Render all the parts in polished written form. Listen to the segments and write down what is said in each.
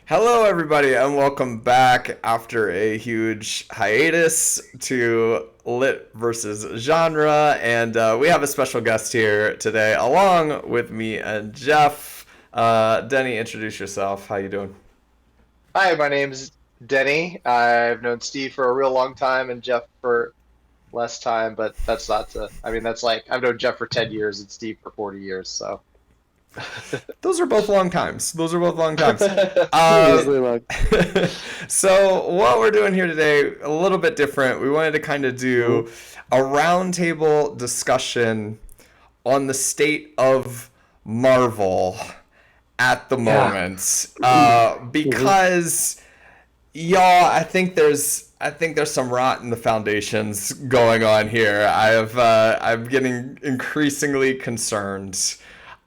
Hello, everybody, and welcome back after a huge hiatus to Lit versus Genre. And we have a special guest here today, along with me and Jeff. Denny, introduce yourself. How you doing? Hi, my name's Denny. I've known Steve for a real long time and Jeff for less time, but that's not to, I mean, that's like I've known Jeff for 10 years and Steve for 40 years, so. Those are both long times. Those are both long times. Uh, Previously, like, so what we're doing here today, a little bit different. We wanted to kind of mhm. do a roundtable discussion on the state of Marvel at the Yeah. moment, hmm because y'all, I think there's some rot in the foundations going on here. I'm getting increasingly concerned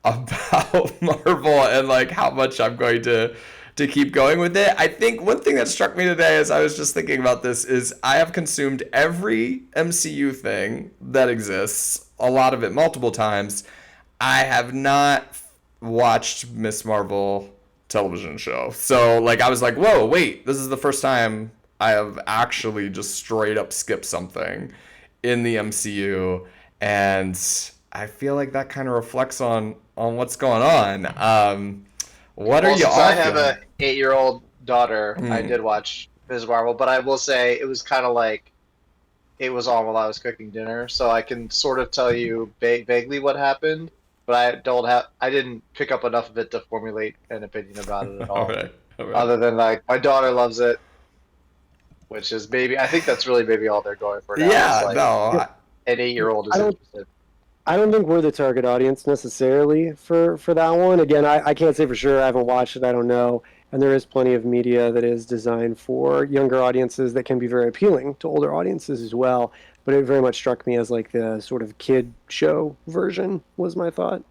about Marvel and like how much I'm going to keep going with it. I think one thing that struck me today as I was just thinking about this is I have consumed every MCU thing that exists, a lot of it multiple times. I have not watched Miss Marvel television show. So like I was like, "Whoa, wait, this is the first time I have actually just straight up skipped something in the MCU." And I feel like that kind of reflects on what's going on. What are Well, you since I all have feeling? a 8-year-old daughter, I Mm, did watch Ms. Marvel, but I will say it was kind of like it was on while I was cooking dinner, so I can sort of tell you vaguely what happened, but I didn't pick up enough of it to formulate an opinion about it at all all. right, all right. Other than like my daughter loves it, which is maybe I think that's really maybe all they're going for now is Yeah, no, like Yeah, an 8-year-old I is don't. interested. I don't think we're the target audience necessarily for that one. Again, I can't say for sure. I haven't watched it. I don't know. And there is plenty of media that is designed for younger audiences that can be very appealing to older audiences as well. But it very much struck me as like the sort of kid show version was my thought.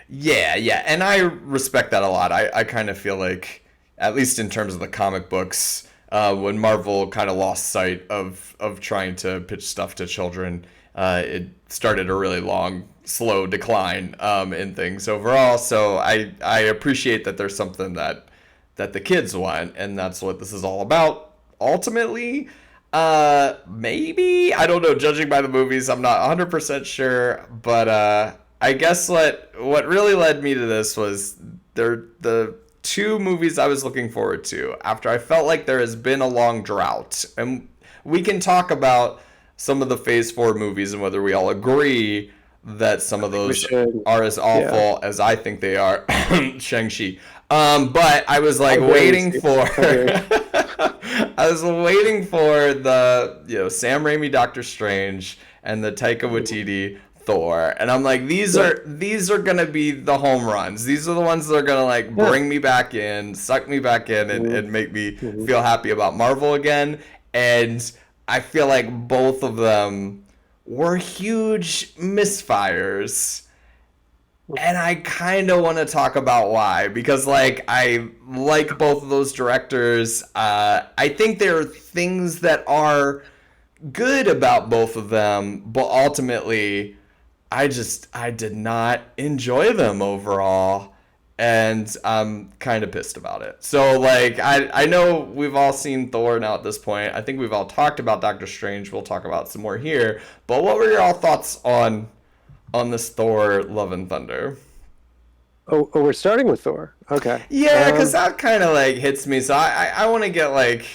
yeah, yeah, and I respect that a lot. I kind of feel like, at least in terms of the comic books, when Marvel kind of lost sight of trying to pitch stuff to children, it started a really long, slow decline in things overall. So I appreciate that there's something that the kids want, and that's what this is all about. Ultimately, maybe I don't know. Judging by the movies, I'm not 100% sure, but I guess what really led me to this was the two movies I was looking forward to after I felt like there has been a long drought, and we can talk about some of the Phase Four movies and whether we all agree that some I of think we those should. are as Yeah. awful as I think they are. Shang-Chi. But I was like How dare you, waiting Steve? for How dare you? I was waiting for the Sam Raimi Doctor Strange and the Taika Mhm. Waititi Thor, and I'm like Yeah. these are gonna be the home runs. These are the ones that are gonna like Yeah. bring me back in, suck me back in, hmm and make me hmm feel happy about Marvel again. And I feel like both of them were huge misfires, and I kind of want to talk about why, because like I like both of those directors. I think there are things that are good about both of them, but ultimately I did not enjoy them overall, and I'm kind of pissed about it. So like I know we've all seen Thor now at this point. I think we've all talked about Doctor Strange. We'll talk about some more here. But what were your all thoughts on this Thor Love and Thunder? Oh, we're starting with Thor. Okay. Yeah, because that kind of like hits me. So I want to get like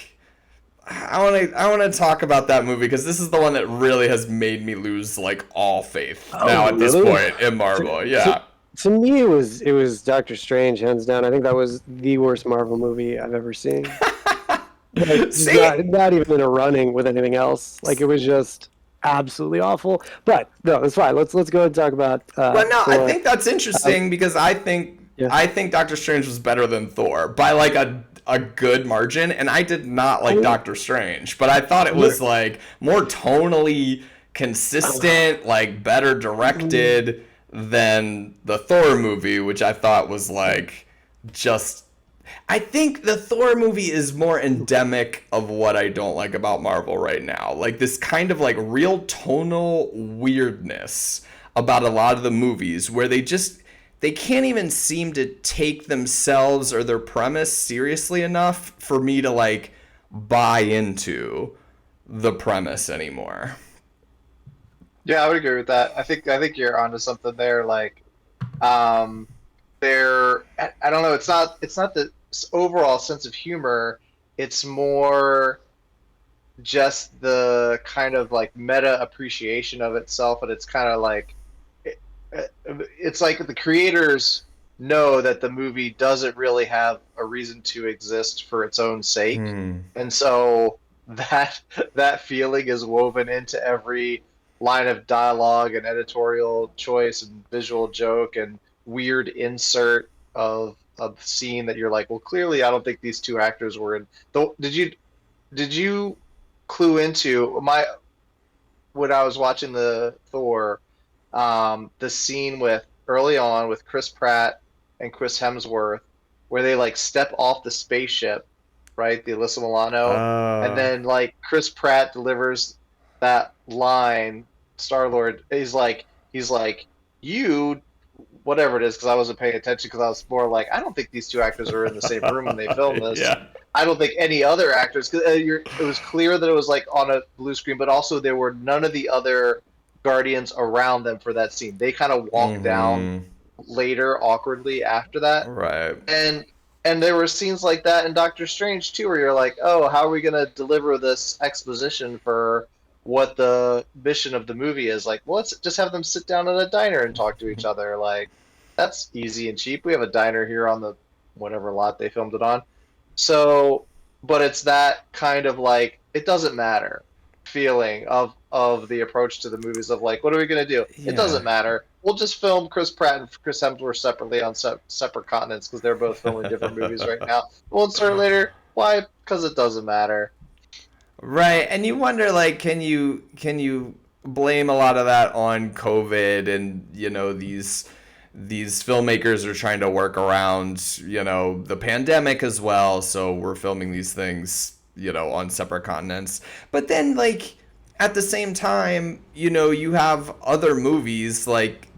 I want to talk about that movie because this is the one that really has made me lose like all faith Oh, now at this really? point in To, Marvel. to, Yeah. to me, it was Doctor Strange, hands down. I think that was the worst Marvel movie I've ever seen. Like, just See? not even in a running with anything else. Like, it was just absolutely awful. But no, it's fine. Let's go ahead and talk about Well, no, I Thor. think that's Um, interesting because yeah. I think Doctor Strange was better than Thor by like a good margin, and I did not I like mean, Doctor Strange, but I thought it there. was like more tonally consistent, like better mm, directed than the Thor movie, which I thought was like just I think the Thor movie is more endemic of what I don't like about Marvel right now. Like this kind of like real tonal weirdness about a lot of the movies where they can't even seem to take themselves or their premise seriously enough for me to like buy into the premise anymore. Yeah, I would agree with that. I think you're onto something there. Like, um, I don't know. It's not the overall sense of humor. It's more just the kind of like meta appreciation of itself, and it's kind of like it, it's like the creators know that the movie doesn't really have a reason to exist for its own sake, Hmm. and so that feeling is woven into every line of dialogue and editorial choice and visual joke and weird insert of a scene that you're like, well, clearly I don't think these two actors were in. Though, did you clue into my when I was watching the Thor, the scene with early on with Chris Pratt and Chris Hemsworth, where they like step off the spaceship, right? The Alyssa Milano, and Uh, then like Chris Pratt delivers that line, Star Lord, he's like, you whatever it is, because I wasn't paying attention because I was more like, I don't think these two actors are in the same room when they filmed this. yeah. I don't think any other actors, because it was clear that it was like on a blue screen, but also there were none of the other Guardians around them for that scene. They kind of walked down Mm-hmm. later awkwardly after that. Right. And there were scenes like that in Doctor Strange too, where you're like, oh, how are we gonna deliver this exposition for what the mission of the movie is? Like, well, let's just have them sit down at a diner and talk to each other. Like, that's easy and cheap. We have a diner here on the whatever lot they filmed it on. So, but it's that kind of like it doesn't matter feeling of the approach to the movies of like, what are we gonna do? It Yeah. doesn't matter. We'll just film Chris Pratt and Chris Hemsworth separately on separate continents because they're both filming different movies right now. We'll insert later. Why? Because it doesn't matter. Right. And you wonder like can you blame a lot of that on COVID and these filmmakers are trying to work around, the pandemic as well, so we're filming these things, on separate continents. But then like at the same time, you have other movies like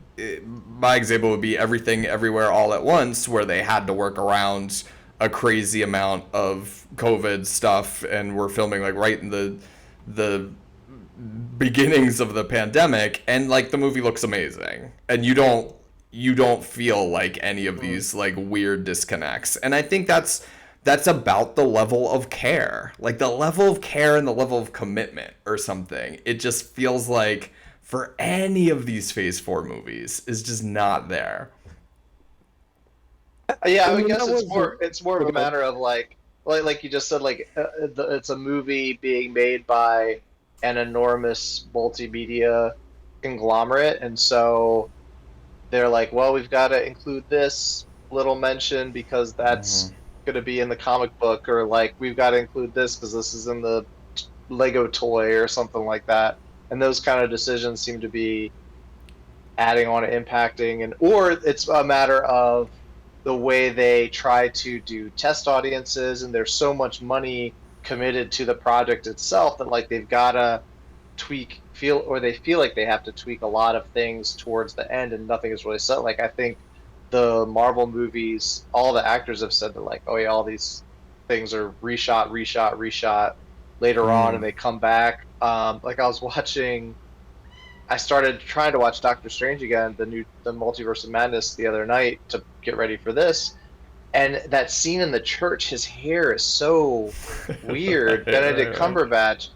my example would be Everything Everywhere All at Once, where they had to work around a crazy amount of COVID stuff, and we're filming like right in the beginnings of the pandemic, and like the movie looks amazing, and you don't feel like any of these like weird disconnects, and I think that's about the level of care, like the level of care and the level of commitment or something. It just feels like for any of these Phase 4 movies is just not there. Yeah, I And would then guess that it's was more of a okay. matter of like you just said, like it's a movie being made by an enormous multimedia conglomerate, and so they're like, well, we've got to include this little mention because Hmm. that's going to be in the comic book, or like we've got to include this because this is in the Lego toy or something like that. And those kind of decisions seem to be adding on, impacting, and or it's a matter of the way they try to do test audiences, and there's so much money committed to the project itself that like they've got to they feel like they have to tweak a lot of things towards the end and nothing is really set. Like I think the Marvel movies, all the actors have said that like, oh yeah, all these things are reshot later on Hmm. and they come back. Like I started trying to watch Doctor Strange again, the Multiverse of Madness the other night to get ready for this. And that scene in the church, his hair is so Right, weird. Benedict right, right. Cumberbatch,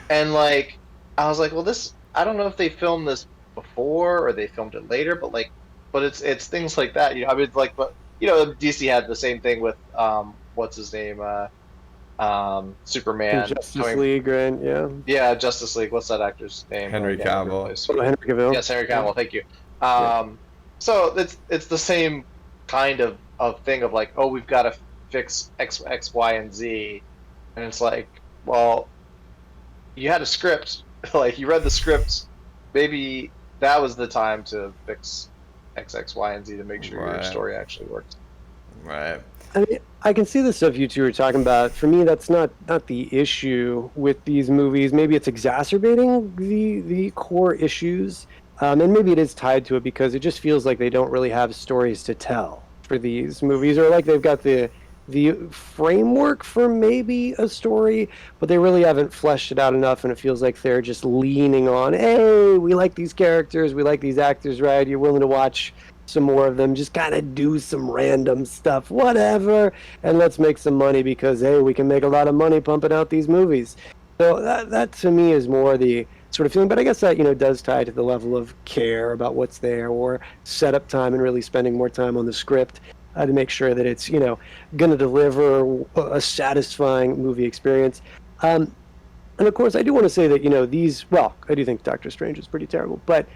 and like I was like, well, this I don't know if they filmed this before or they filmed it later, but like, but it's things like that. I mean, like, but DC had the same thing with what's his name, In Superman Justice coming. League, right? Yeah. Yeah, Justice League. What's that actor's name who I Henry can't remember who Cavill. plays Oh, Henry Superman? Cavill. Yes, Henry Yeah. Cavill. Thank you. Yeah. So it's the same kind of thing of like, oh, we've got to fix X, Y, and Z, and it's like, well, you had a script, like you read the script, maybe that was the time to fix X, Y, and Z to make sure your Right, story actually worked. right. I mean, I can see the stuff you two are talking about. For me, that's not the issue with these movies. Maybe it's exacerbating the core issues. And maybe it is tied to it because it just feels like they don't really have stories to tell for these movies, or like they've got the framework for maybe a story, but they really haven't fleshed it out enough, and it feels like they're just leaning on, hey, we like these characters, we like these actors, right? You're willing to watch some more of them, just kind of do some random stuff, whatever, and let's make some money because hey, we can make a lot of money pumping out these movies. So that to me is more the sort of feeling, but I guess that does tie to the level of care about what's there, or setup time and really spending more time on the script to make sure that it's going to deliver a satisfying movie experience. And of course, I do want to say that these. Well, I do think Doctor Strange is pretty terrible, but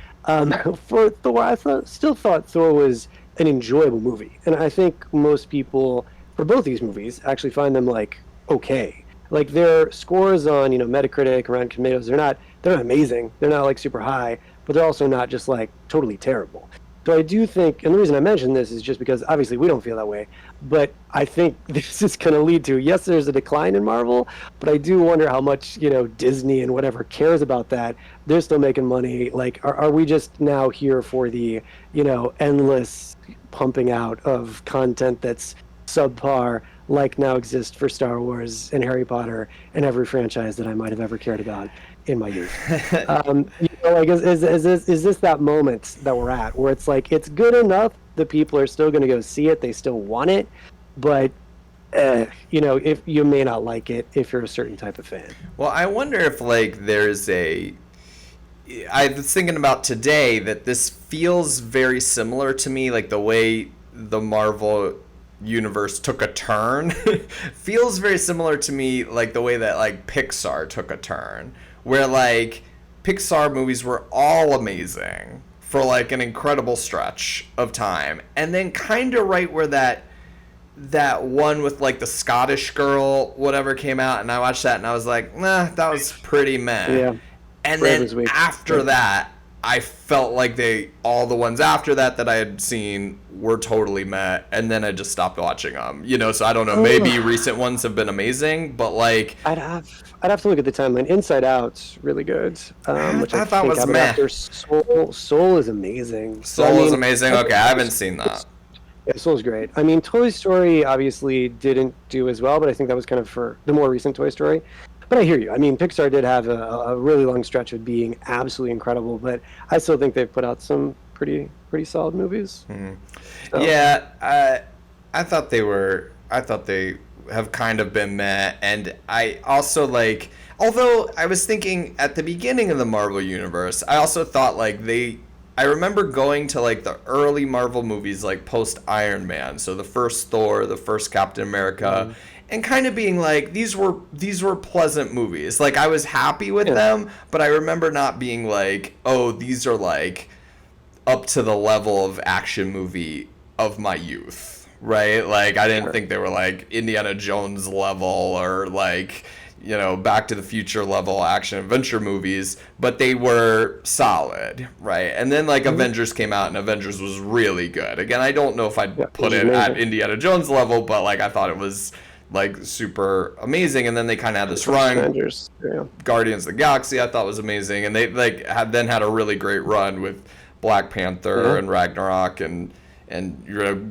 for Thor, still thought Thor was an enjoyable movie, and I think most people for both these movies actually find them like okay. Like their scores on Metacritic, Rotten Tomatoes, they're not amazing. They're not like super high, but they're also not just like totally terrible. So I do think, and the reason I mention this is just because obviously we don't feel that way, but I think this is going to lead to, yes, there's a decline in Marvel, but I do wonder how much, Disney and whatever cares about that. They're still making money. Like, are we just now here for the, endless pumping out of content that's subpar, like now exists for Star Wars and Harry Potter and every franchise that I might have ever cared about in my youth? Like is this that moment that we're at where it's like it's good enough that people are still going to go see it, they still want it, but if you may not like it if you're a certain type of fan. Well, I wonder if like I was thinking about today that this feels very similar to me, like the way the Marvel universe took a turn feels very similar to me, like the way that like Pixar took a turn, where like Pixar movies were all amazing for like an incredible stretch of time, and then kind of right where that one with like the Scottish girl whatever came out, and I watched that and I was like, nah, that was pretty meh. Yeah. And Brave then after that, I felt like all the ones after that I had seen were totally meh, and then I just stopped watching them. So I don't know. Maybe recent ones have been amazing, but like I'd have to look at the timeline. Inside Out's really good, which I thought think was happened meh. after Soul. Soul is amazing. Soul is amazing. Okay, I haven't seen that. Yeah, Soul's great. I mean, Toy Story obviously didn't do as well, but I think that was kind of for the more recent Toy Story. But I hear you. I mean, Pixar did have a really long stretch of being absolutely incredible, but I still think they've put out some pretty solid movies. So. Yeah, I thought they were. I thought they have kind of been meh, and I also like. Although I was thinking at the beginning of the Marvel universe, I also thought like I remember going to like the early Marvel movies, like post Iron Man, so the first Thor, the first Captain America, and kind of being like these were pleasant movies. Like I was happy with them, but I remember not being like, oh, these are like up to the level of action movie of my youth, right? Like I didn't think they were like Indiana Jones level or like Back to the Future level action adventure movies, but they were solid, right? And then like Avengers came out, and Avengers was really good. Again, I don't know if I'd put it at Indiana Jones level, but like I thought it was like super amazing. And then they kind of had this run. Avengers, yeah. Guardians of the Galaxy I thought was amazing, and they like had a really great run with Black Panther and Ragnarok and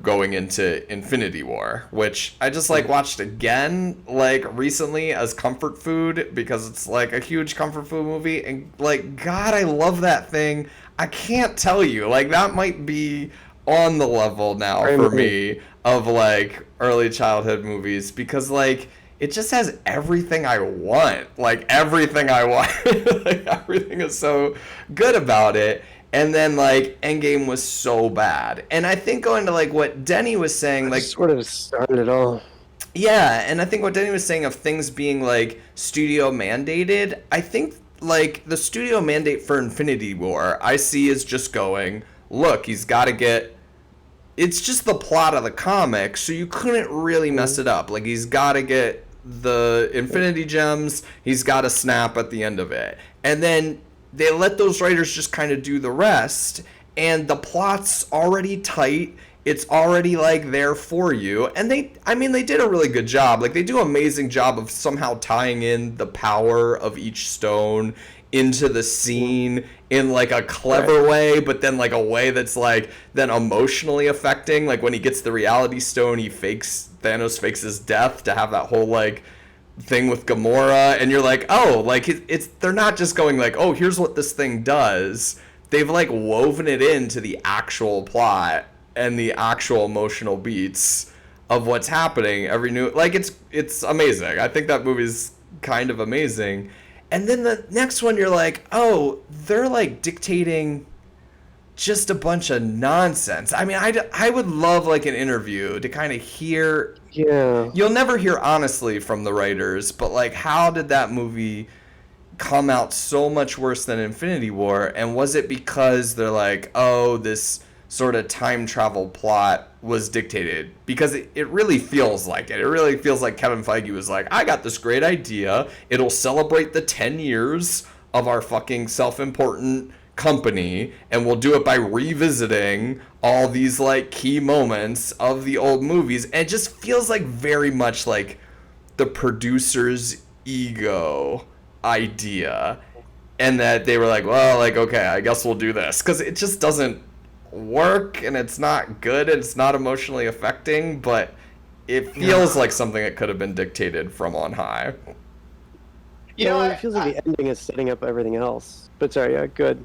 going into Infinity War, which I just like watched again like recently as comfort food because it's like a huge comfort food movie, and like God, I love that thing. I can't tell you, like that might be on the level now for me of like early childhood movies, because like it just has everything I want, like everything I want. Like everything is so good about it. And then like Endgame was so bad, and I think going to like what Denny was saying, like sort of started it all. Yeah, and I think what Denny was saying of things being like studio mandated, I think like the studio mandate for Infinity War I see is just going, look, he's got to get. It's just the plot of the comic, so you couldn't really mess it up. Like he's got to get the Infinity Gems, he's got to snap at the end of it, and then they let those writers just kind of do the rest, and the plot's already tight, it's already like there for you. And they did a really good job. Like they do an amazing job of somehow tying in the power of each stone into the scene in like a clever Right. way, but then like a way that's like then emotionally affecting. Like when he gets the reality stone, Thanos fakes his death to have that whole like thing with Gamora, and you're like, oh, like it's they're not just going like, oh, here's what this thing does. They've like woven it into the actual plot and the actual emotional beats of what's happening every new like it's amazing. I think that movie's kind of amazing. And then the next one you're like, oh, they're like dictating just a bunch of nonsense. I mean, I would love like an interview to kind of hear. Yeah. You'll never hear honestly from the writers, but like, how did that movie come out so much worse than Infinity War? And was it because they're like, oh, this sort of time travel plot was dictated? Because it really feels like it. It really feels like Kevin Feige was like, I got this great idea. It'll celebrate the 10 years of our fucking self important company, and we'll do it by revisiting all these like key moments of the old movies. And it just feels like very much like the producer's ego idea, and that they were like, well, like, okay, I guess we'll do this because it just doesn't work, and it's not good, and it's not emotionally affecting, but it feels like something that could have been dictated from on high. You know, It feels like the ending is setting up everything else. But sorry, yeah, good.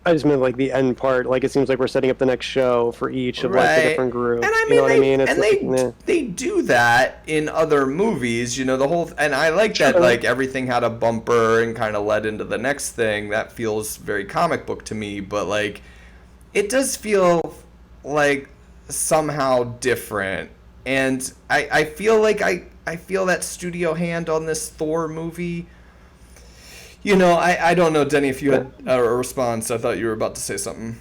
I just meant like the end part. Like it seems like we're setting up the next show for each of like the Right. different groups. And I You mean, know what I mean? It's and like, nah. they do that in other movies, you know, the whole, and I like that, True. like, everything had a bumper and kind of led into the next thing. That feels very comic book to me, but, like, it does feel, like, somehow different. And I feel like I feel that studio hand on this Thor movie. You know, I don't know, Denny, if you had a response. I thought you were about to say something.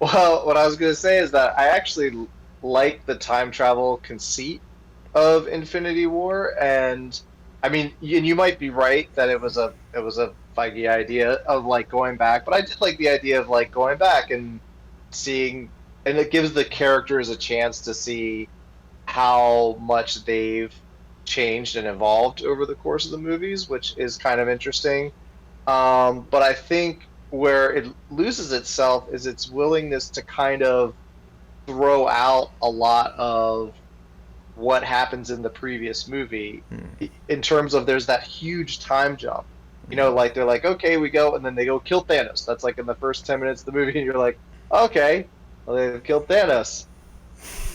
well, what I was going to say is that I actually like the time travel conceit of Infinity War, and I mean, you might be right that it was a Feige idea of like going back, but I did like the idea of like going back and seeing, and it gives the characters a chance to see how much they've changed and evolved over the course of the movies, which is kind of interesting. But I think where it loses itself is its willingness to kind of throw out a lot of what happens in the previous movie in terms of there's that huge time jump. You know, like they're like, okay, we go, and then they go kill Thanos. That's like in the first 10 minutes of the movie, and you're like, okay, well, they've killed Thanos.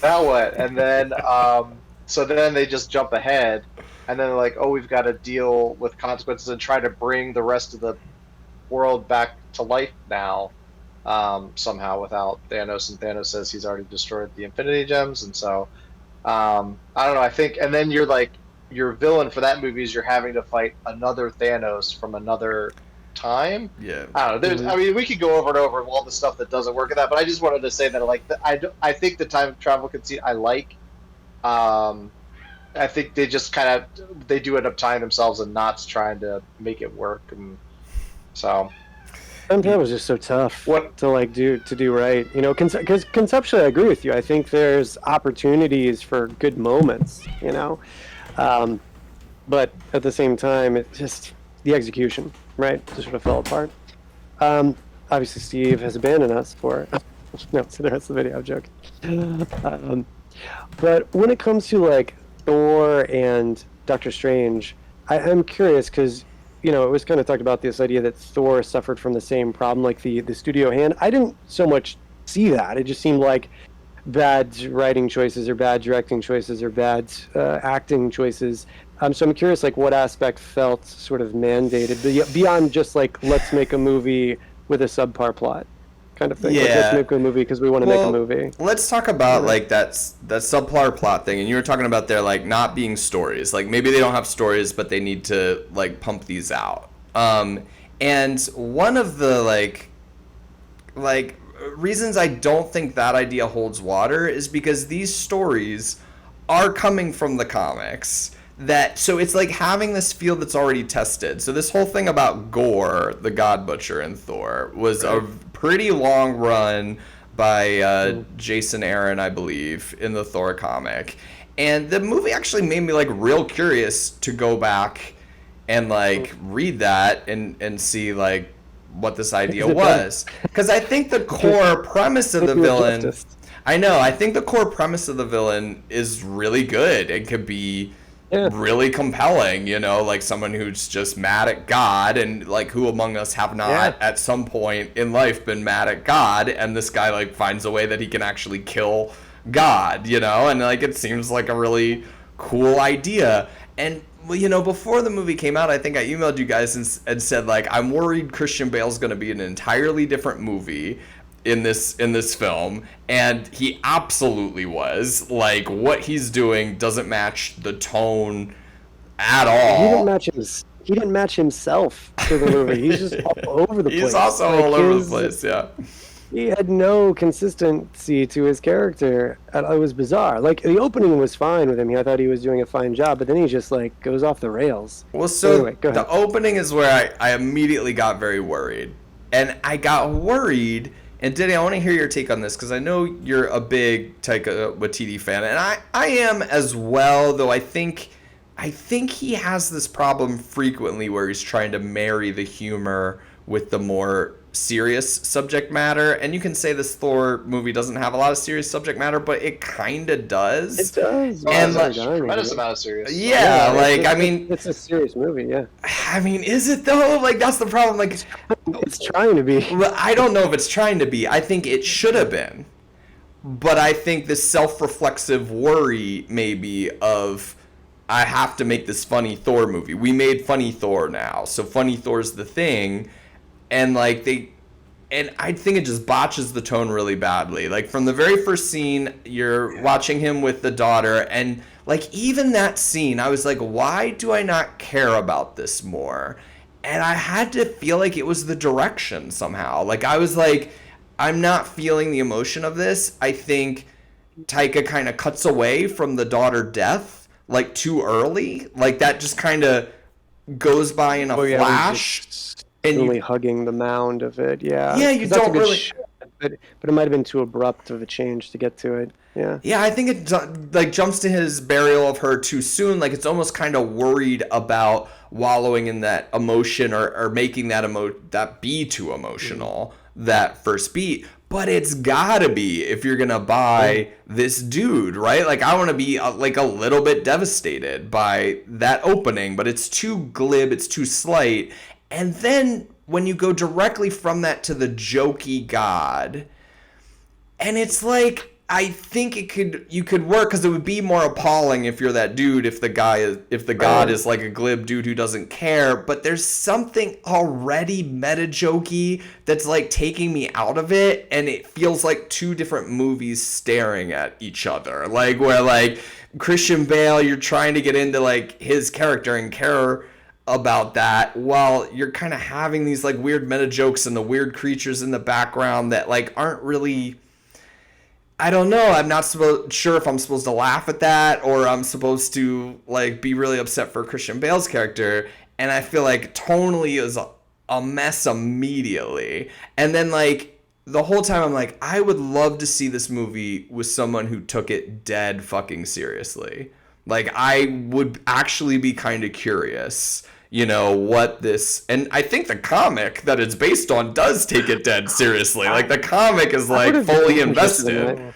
Now what? And then, so then they just jump ahead, and then they're like, oh, we've got to deal with consequences and try to bring the rest of the world back to life now, somehow without Thanos. And Thanos says he's already destroyed the Infinity Gems, and so I don't know. I think, and then you're like, your villain for that movie is you're having to fight another Thanos from another time. Yeah. I don't know. There's, I mean, we could go over and over all the stuff that doesn't work in that, but I just wanted to say that like I think the time travel conceit I like. Um, I think they just kind of they do end up tying themselves in knots trying to make it work, and so And that was just so tough what? to like do right. You know, because conceptually, I agree with you. I think there's opportunities for good moments. You know, um, but at the same time, it just the execution, right, just sort of fell apart. Obviously, Steve has abandoned us for no. So the rest of the video, I'm joking. But when it comes to like Thor and Doctor Strange, I'm curious because you know it was kind of talked about this idea that Thor suffered from the same problem, like the studio hand. I didn't so much see that. It just seemed like bad writing choices or bad directing choices or bad acting choices. So I'm curious, like what aspect felt sort of mandated beyond just like let's make a movie with a subpar plot kind of thing. Like, let's Yeah. make a movie because we want to make a movie. Let's talk about like that subpar plot thing, and you were talking about there like not being stories. Like maybe they don't have stories, but they need to like pump these out. And one of the like reasons I don't think that idea holds water is because these stories are coming from the comics. That so it's like having this field that's already tested. So this whole thing about Gore, the God Butcher in Thor, was a pretty long run by Jason Aaron, I believe, in the Thor comic. And the movie actually made me like real curious to go back and like read that and see like what this idea was. Because I think the core premise of the villain, I know, I think the core premise of the villain is really good and could be really compelling, you know, like someone who's just mad at God, and like who among us have not at some point in life been mad at God, and this guy like finds a way that he can actually kill God, you know, and like it seems like a really cool idea. And well, you know, before the movie came out, I think I emailed you guys and said like I'm worried Christian Bale's going to be an entirely different movie in this film, and he absolutely was. Like what he's doing doesn't match the tone at all. He didn't match himself for the movie. He's just all over the place. He's also like all over the place, yeah. He had no consistency to his character. It was bizarre. Like the opening was fine with him. I thought he was doing a fine job, but then he just like goes off the rails. Well, so anyway, go ahead. The opening is where I immediately got very worried. And I got worried, and Denny, I want to hear your take on this because I know you're a big Taika Waititi fan, and I am as well, though I think he has this problem frequently where he's trying to marry the humor with the more serious subject matter. And you can say this Thor movie doesn't have a lot of serious subject matter, but it kind of does. It does. And there's a tremendous amount of serious. Yeah, like I mean, it's a serious movie. Yeah. I mean, is it though? Like that's the problem. Like, it's trying to be. Well, I don't know if it's trying to be. I think it should have been, but I think this self-reflexive worry maybe of I have to make this funny Thor movie. We made funny Thor now, so funny Thor's the thing. And like and I think it just botches the tone really badly. Like from the very first scene, you're watching him with the daughter, and like even that scene, I was like, why do I not care about this more? And I had to feel like it was the direction somehow. Like I was like, I'm not feeling the emotion of this. I think Taika kind of cuts away from the daughter death like too early. Like that just kind of goes by in a flash. And really hugging the mound of it, yeah. Yeah, you don't really. But it might have been too abrupt of a change to get to it. Yeah. Yeah, I think it like jumps to his burial of her too soon. Like it's almost kind of worried about wallowing in that emotion or making that be too emotional. That first beat. But it's gotta be if you're gonna buy this dude, right? Like I want to be like a little bit devastated by that opening, but it's too glib, it's too slight. And then when you go directly from that to the jokey God, and it's like I think you could work because it would be more appalling if you're that dude if the God is like a glib dude who doesn't care. But there's something already meta jokey that's like taking me out of it, and it feels like two different movies staring at each other. Like where like Christian Bale, you're trying to get into like his character and care about that while you're kind of having these like weird meta jokes and the weird creatures in the background that like aren't really, I don't know, I'm not sure if I'm supposed to laugh at that or I'm supposed to like be really upset for Christian Bale's character. And I feel like tonally is a mess immediately. And then like the whole time I'm like, I would love to see this movie with someone who took it dead fucking seriously. Like I would actually be kind of curious, you know, what this, and I think the comic that it's based on does take it dead seriously. Like the comic is like fully invested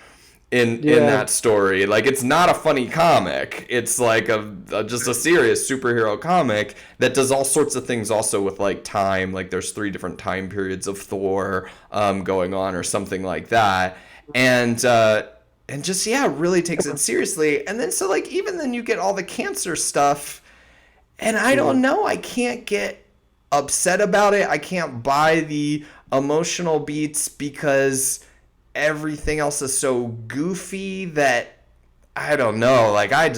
in that story. Like it's not a funny comic. It's like just a serious superhero comic that does all sorts of things also with like time. Like there's 3 different time periods of Thor going on or something like that. And just, really takes it seriously. And then so like even then you get all the cancer stuff. And I don't know, I can't get upset about it. I can't buy the emotional beats because everything else is so goofy that I don't know. Like I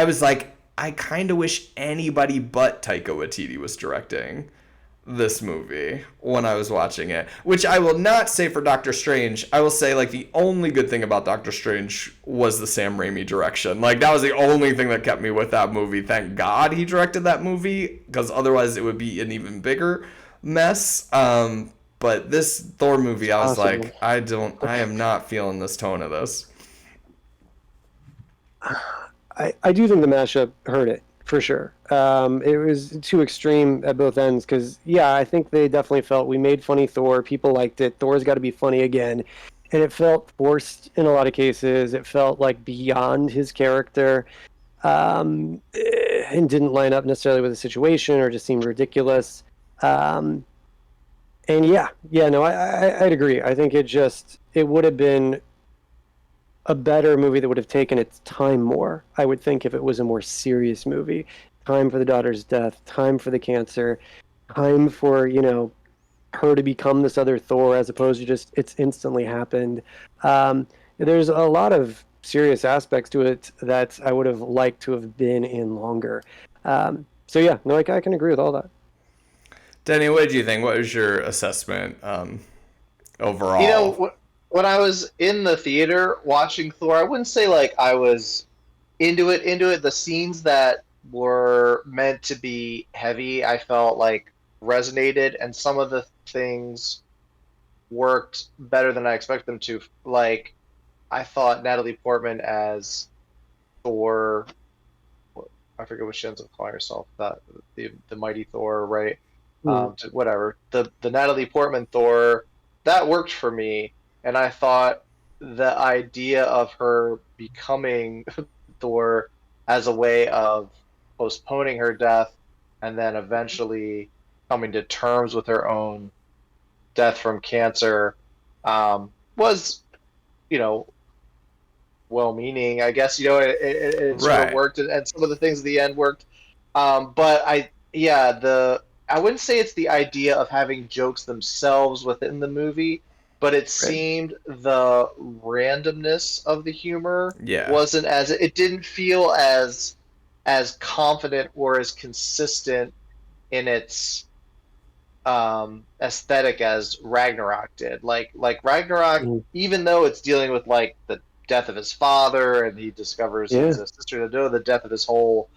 was like, I kind of wish anybody but Taika Waititi was directing this movie when I was watching it, which I will not say for Doctor Strange. I will say like the only good thing about Doctor Strange was the Sam Raimi direction. Like that was the only thing that kept me with that movie. Thank God he directed that movie because otherwise it would be an even bigger mess. But But this Thor movie, I was Possible. like, I am not feeling this tone of this. I do think the mashup hurt it for sure. It was too extreme at both ends because, yeah, I think they definitely felt we made funny Thor. People liked it. Thor's got to be funny again. And it felt forced in a lot of cases. It felt like beyond his character, and didn't line up necessarily with the situation or just seemed ridiculous. Um, and yeah, no, I'd agree. I think it would have been a better movie that would have taken its time more. I would think if it was a more serious movie, time for the daughter's death, time for the cancer, time for her to become this other Thor, as opposed to just it's instantly happened. There's a lot of serious aspects to it that I would have liked to have been in longer. So yeah, no, I can agree with all that. Denny, what did you think? What was your assessment You know, overall? when I was in the theater watching Thor, I wouldn't say like I was into it. Into it, the scenes that were meant to be heavy, I felt like resonated, and some of the things worked better than I expected them to. Like I thought Natalie Portman as Thor, I forget what she ends up calling herself, that the mighty Thor, right? Mm, Whatever, the Natalie Portman Thor, that worked for me, and I thought the idea of her becoming Thor as a way of postponing her death and then eventually coming to terms with her own death from cancer was, you know, well-meaning. I guess it sort of Right. worked, and some of the things at the end worked. But I wouldn't say it's the idea of having jokes themselves within the movie, but it right. seemed the randomness of the humor Yeah. wasn't as it didn't feel as confident or as consistent in its aesthetic as Ragnarok did. Like Ragnarok, Mm, even though it's dealing with like the death of his father and he discovers he has yeah. a sister to know the death of his whole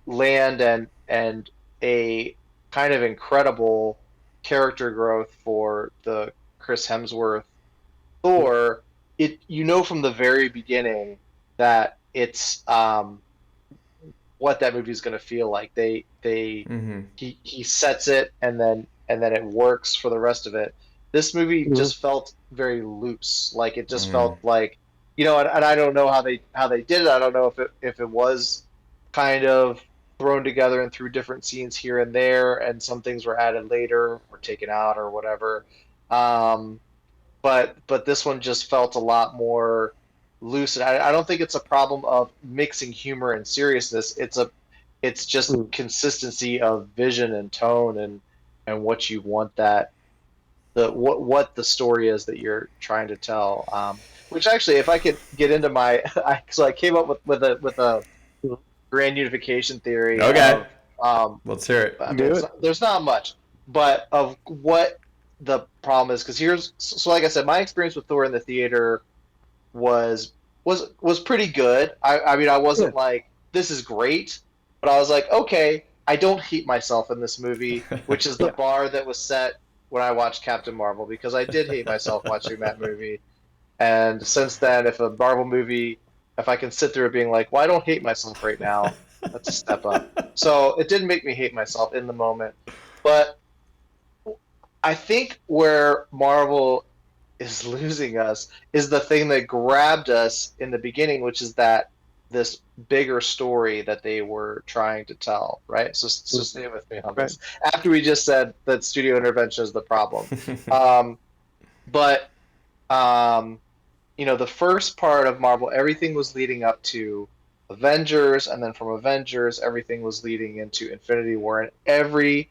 land and a kind of incredible character growth for the Chris Hemsworth Mm, Thor, it from the very beginning that it's what that movie is going to feel like. Mm-hmm. He sets it and then it works for the rest of it. This movie mm, just felt very loose. Like it just Mm. felt like and I don't know how they did it. I don't know if it was kind of thrown together and through different scenes here and there, and some things were added later or taken out or whatever. Um, but this one just felt a lot more loose. And I don't think it's a problem of mixing humor and seriousness. It's just mm, consistency of vision and tone and what you want that the what the story is that you're trying to tell. Which actually, if I could get into my, so I came up with a mm. grand unification theory Okay. of Let's hear it. I mean, Do it. there's not much, but of what the problem is, because like I said, my experience with Thor in the theater was was pretty good. I mean, I Yeah. wasn't like this is great, but I was like, okay, I don't hate myself in this movie, which is the Yeah. bar that was set when I watched Captain Marvel, because I did hate myself watching that movie. And since then, if a Marvel movie, if I can sit through it being like, well, I don't hate myself right now, that's a step up. So it didn't make me hate myself in the moment. But I think where Marvel is losing us is the thing that grabbed us in the beginning, which is that this bigger story that they were trying to tell, right? So Mm, stay with me on right. this. After we just said that studio intervention is the problem, um, but um, the first part of Marvel, everything was leading up to Avengers, and then from Avengers, everything was leading into Infinity War, and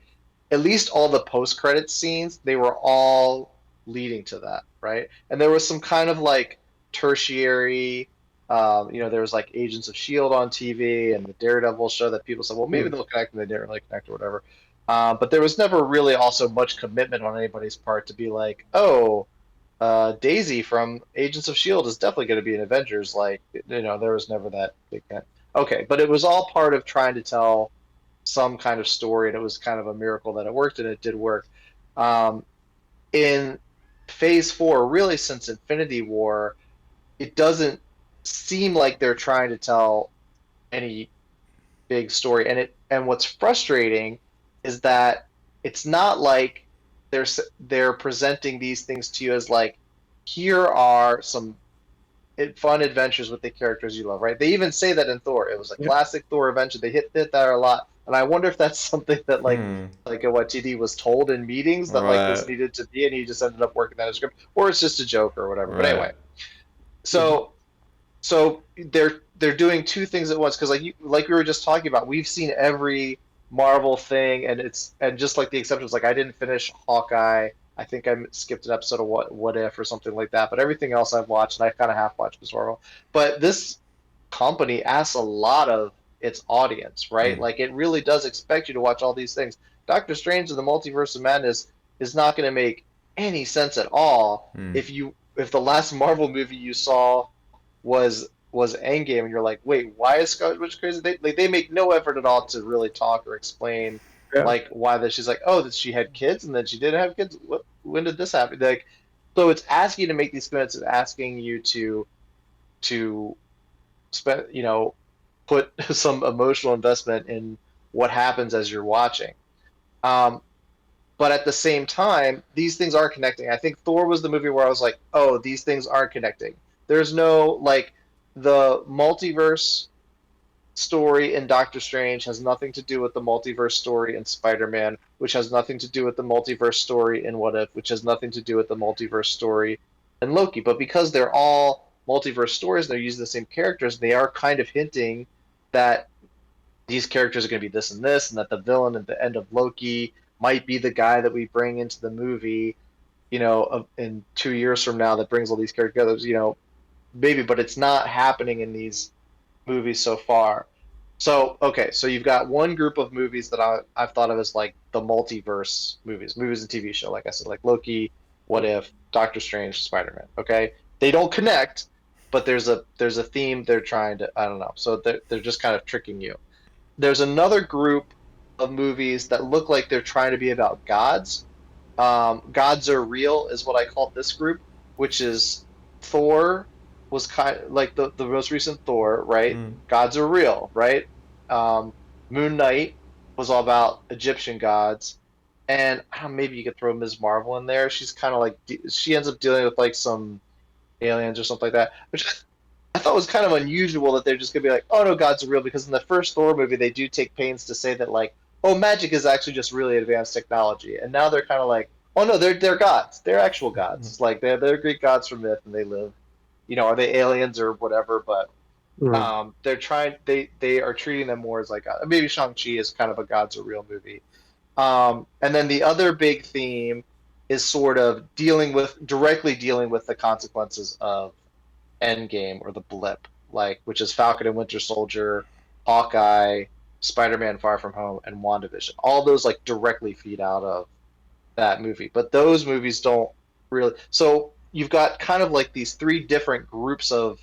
at least all the post-credit scenes, they were all leading to that, right? And there was some kind of like tertiary, there was like Agents of Shield on TV and the Daredevil show that people said, well, maybe Mm, they'll connect, and they didn't really connect or whatever. But there was never really also much commitment on anybody's part to be like, oh, Daisy from Agents of Shield is definitely going to be in Avengers. Like, there was never that big. Okay, but it was all part of trying to tell some kind of story, and it was kind of a miracle that it worked, and it did work. Um, in Phase 4, really since Infinity War, it doesn't seem like they're trying to tell any big story. And what's frustrating is that it's not like they're presenting these things to you as like, here are some fun adventures with the characters you love, right? They even say that in Thor. It was a Yep. classic Thor adventure. They hit that a lot, and I wonder if that's something that Hmm. like a Waititi was told in meetings that like this Right. needed to be, and he just ended up working that as a script, or it's just a joke or whatever. But Right. anyway, so they're doing two things at once because like we were just talking about, we've seen every Marvel thing, and just like the exceptions, like I didn't finish Hawkeye. I think I skipped an episode of What If or something like that, but everything else I've watched, and I kind of half watched Miss Marvel. But this company asks a lot of its audience, right? Hmm. Like it really does expect you to watch all these things. Doctor Strange and the Multiverse of Madness is not going to make any sense at all Hmm. if the last Marvel movie you saw was Endgame, and you're like, wait, why is Scarlet Witch crazy? They make no effort at all to really talk or explain Yeah. like why that she's like, oh, that she had kids and then she didn't have kids. When did this happen? Like, so it's asking you to make these commitments, it's asking you to spend, put some emotional investment in what happens as you're watching. Um, but at the same time, these things aren't connecting. I think Thor was the movie where I was like, oh, these things aren't connecting. There's no like the multiverse story in Doctor Strange has nothing to do with the multiverse story in Spider-Man, which has nothing to do with the multiverse story in What If, which has nothing to do with the multiverse story in Loki. But because they're all multiverse stories, they're using the same characters, they are kind of hinting that these characters are going to be this and this, and that the villain at the end of Loki might be the guy that we bring into the movie, in 2 years from now that brings all these characters together, maybe, but it's not happening in these movies so far. So, okay, so you've got one group of movies that I've thought of as like the multiverse movies and TV show, like I said, like Loki, What If, Doctor Strange, Spider-Man. Okay, they don't connect, but there's a theme they're trying to, I don't know. So they're just kind of tricking you. There's another group of movies that look like they're trying to be about gods. Gods Are Real is what I call this group, which is Thor was kind of like the most recent Thor, right? Hmm. Gods are real, right? Um, Moon Knight was all about Egyptian gods, and I don't know, maybe you could throw Ms. Marvel in there. She's kind of like she ends up dealing with like some aliens or something like that, which I thought was kind of unusual that they're just gonna be like, oh no, gods are real, because in the first Thor movie they do take pains to say that like, oh, magic is actually just really advanced technology, and now they're kind of like, oh no, they're gods, they're actual gods. It's like they're Greek gods from myth, and they live, are they aliens or whatever? But Mhm. they are treating them more as like maybe Shang-Chi is kind of a gods are real movie. And then the other big theme is sort of directly dealing with the consequences of Endgame or the blip, like which is Falcon and Winter Soldier, Hawkeye, Spider-Man Far From Home, and WandaVision. All those like directly feed out of that movie. But those movies don't really. So you've got kind of like these three different groups of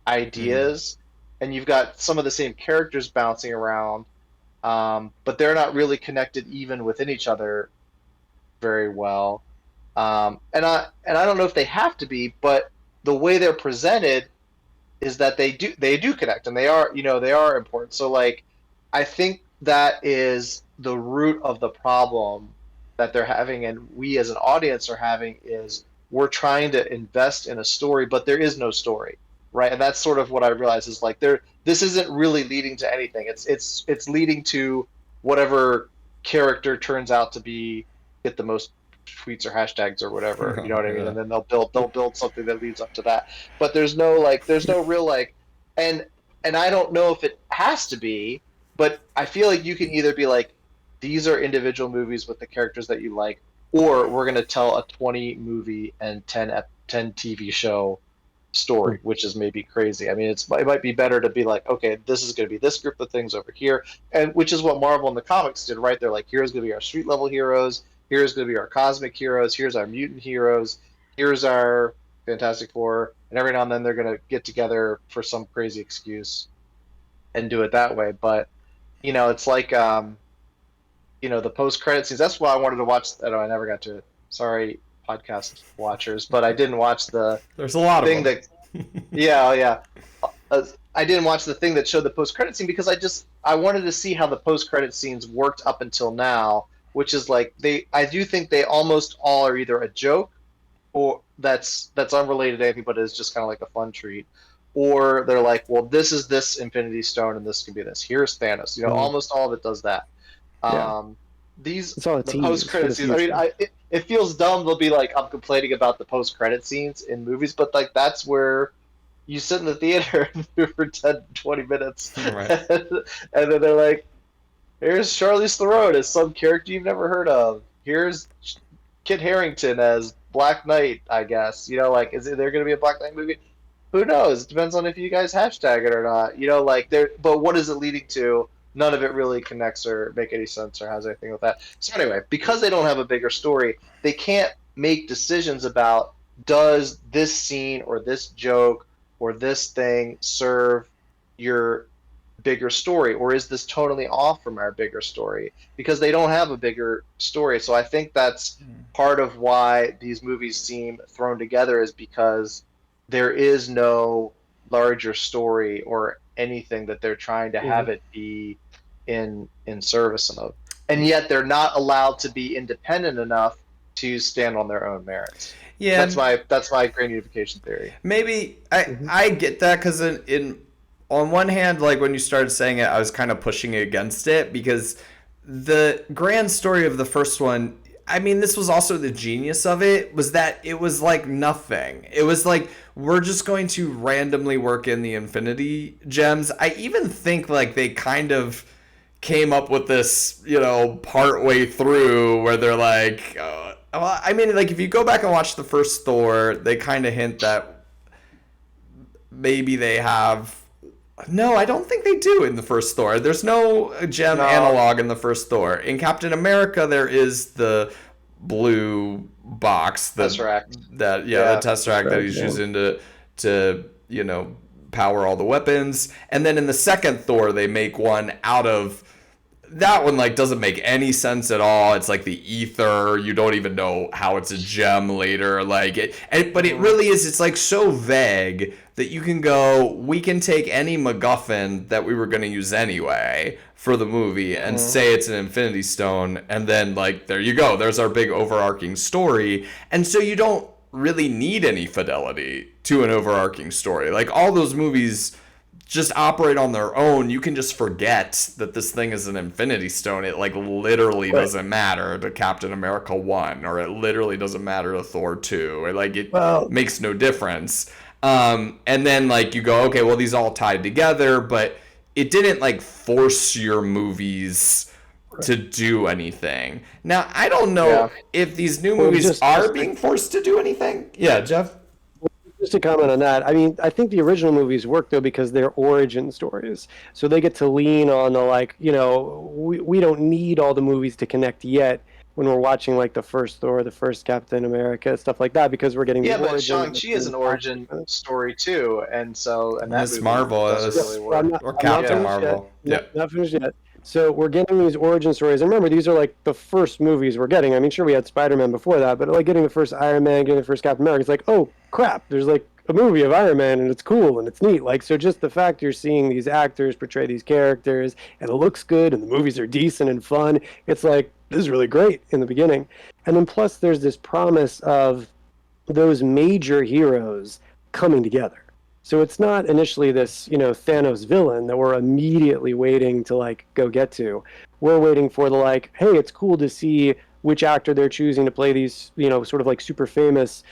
Hmm. ideas, and you've got some of the same characters bouncing around, but they're not really connected even within each other very well. And I don't know if they have to be, but the way they're presented is that they do connect, and they are important. So like I think that is the root of the problem that they're having, and we as an audience are having, is we're trying to invest in a story, but there is no story, right? And that's sort of what I realize is like this isn't really leading to anything. It's leading to whatever character turns out to be get the most tweets or hashtags or whatever, you know what I mean? Yeah. And then they'll build something that leads up to that, but there's no real like, and I don't know if it has to be, but I feel like you can either be like, these are individual movies with the characters that you like, or we're going to tell a 20 movie and 10 TV show story, which is maybe crazy. I mean, it might be better to be like, okay, this is going to be this group of things over here, and which is what Marvel and the comics did, right? They're like, here's going to be our street level heroes, here's going to be our cosmic heroes, here's our mutant heroes, here's our Fantastic Four, and every now and then they're going to get together for some crazy excuse and do it that way. But it's like the post credit scenes. That's why I wanted to watch. I never got to it. Sorry, podcast watchers, but I didn't watch the There's a lot of thing them. that. Yeah, oh, yeah. I didn't watch the thing that showed the post credit scene because I wanted to see how the post credit scenes worked up until now, which is like I do think they almost all are either a joke or that's unrelated to anything, but is just kind of like a fun treat. Or they're like, well, this is this Infinity Stone, and this can be this. Here's Thanos. Mhm. Almost all of it does that. Yeah, Um, these it's all a the post tease for credit the scenes. I mean, future. it feels dumb. They'll be like, I'm complaining about the post credit scenes in movies, but like that's where you sit in the theater for 10, 20 minutes, Right. and then they're like, here's Charlize Theron as some character you've never heard of. Here's Kit Harington as Black Knight, I guess. Like, is there going to be a Black Knight movie? Who knows? It depends on if you guys hashtag it or not. Like there. But what is it leading to? None of it really connects or make any sense or has anything with that. So anyway, because they don't have a bigger story, they can't make decisions about does this scene or this joke or this thing serve your bigger story, or is this totally off from our bigger story, because they don't have a bigger story. So I think that's part of why these movies seem thrown together, is because there is no larger story or anything that they're trying to have Mhm. it be in service of, and yet they're not allowed to be independent enough to stand on their own merits. Yeah, That's my grand unification theory. maybe I get that because in on one hand, like when you started saying it, I was kind of pushing against it because the grand story of the first one. I mean, this was also the genius of it, was that it was like nothing. It was like we're just going to randomly work in the Infinity Gems. I even think like they kind of came up with this, part way through where they're like, well, I mean, like if you go back and watch the first Thor, they kind of hint that maybe they have. No, I don't think they do in the first Thor. There's no gem No, analog in the first Thor. In Captain America, there is the blue box, the Tesseract. that yeah, the Yeah. That's tesseract that right. he's Yeah. using to power all the weapons. And then in the second Thor, they make one out of that one, like doesn't make any sense at all. It's like the ether. You don't even know how it's a gem later. Like but it Mhm. really is. It's like so vague that you can go. We can take any MacGuffin that we were going to use anyway for the movie and Mhm. say it's an Infinity Stone, and then like there you go. There's our big overarching story, and so you don't really need any fidelity to an overarching story. Like all those movies just operate on their own. You can just forget that this thing is an Infinity Stone. It like literally Right. doesn't matter to Captain America 1, or it literally doesn't matter to Thor 2. It Well, makes no difference. And then like you go, okay, well these all tied together, but it didn't like force your movies to do anything. Now, I don't know Yeah. if these new well, movies just are just being forced to do anything. Yeah, Jeff? Just to comment on that, I mean, I think the original movies work though because they're origin stories. So they get to lean on the like, we don't need all the movies to connect yet when we're watching like the first Thor, the first Captain America, stuff like that, because we're getting the Yeah, but origin of Shang-Chi is the an actors. origin story too, and that Miss movie Marvel doesn't Yeah, really but work. or I'm not Captain Yeah. finished yet. Marvel. Yeah. Not finished yet. So we're getting these origin stories, and remember, these are like the first movies we're getting. I mean, sure, we had Spider-Man before that, but like getting the first Iron Man, getting the first Captain America, it's like, oh crap, there's like a movie of Iron Man, and it's cool and it's neat. Like, so just the fact you're seeing these actors portray these characters, and it looks good, and the movies are decent and fun. It's like this is really great in the beginning, and then plus there's this promise of those major heroes coming together. So it's not initially this, Thanos villain that we're immediately waiting to like go get to. We're waiting for the like, hey, it's cool to see which actor they're choosing to play these, sort of like super famous,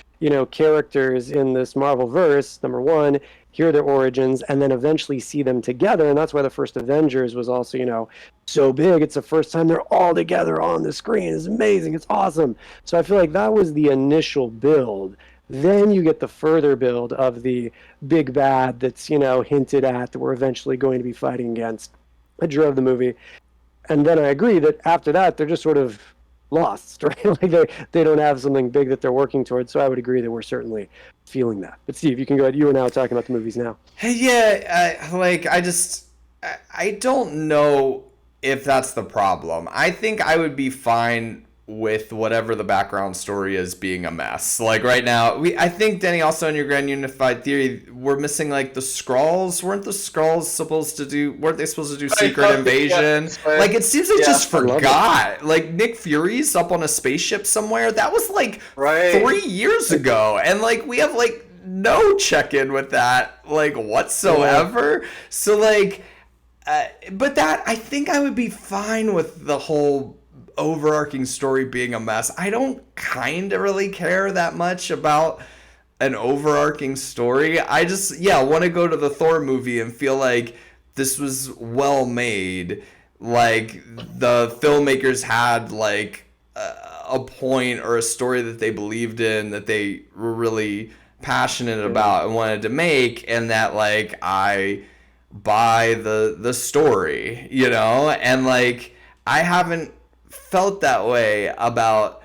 characters in this Marvel verse. Number one, hear their origins, and then eventually see them together. And that's why the first Avengers was also, so big. It's the first time they're all together on the screen. It's amazing. It's awesome. So I feel like that was the initial build. Then you get the further build of the big bad that's, hinted at that we're eventually going to be fighting against. I drove the movie. And then I agree that after that, they're just sort of lost, right? Like they don't have something big that they're working towards. So I would agree that we're certainly feeling that. But Steve, you can go ahead. You are now talking about the movies now. Hey, yeah, I don't know if that's the problem. I think I would be fine with whatever the background story is being a mess. Like right now, I think Denny, also in your grand unified theory, we're missing like the Skrulls. Weren't they supposed to do Right, Secret yeah, Invasion? that's right. Like it seems they Yeah, just I love it. forgot. Like Nick Fury's up on a spaceship somewhere. That was like right. 3 years ago, and like we have like no check in with that like whatsoever. So like, but that I think I would be fine with the whole overarching story being a mess. I don't kind of really care that much about an overarching story. I just, yeah, want to go to the Thor movie and feel like this was well made. Like the filmmakers had like a point or a story that they believed in, that they were really passionate about and wanted to make, and that like I buy the story, you know? And like I haven't felt that way about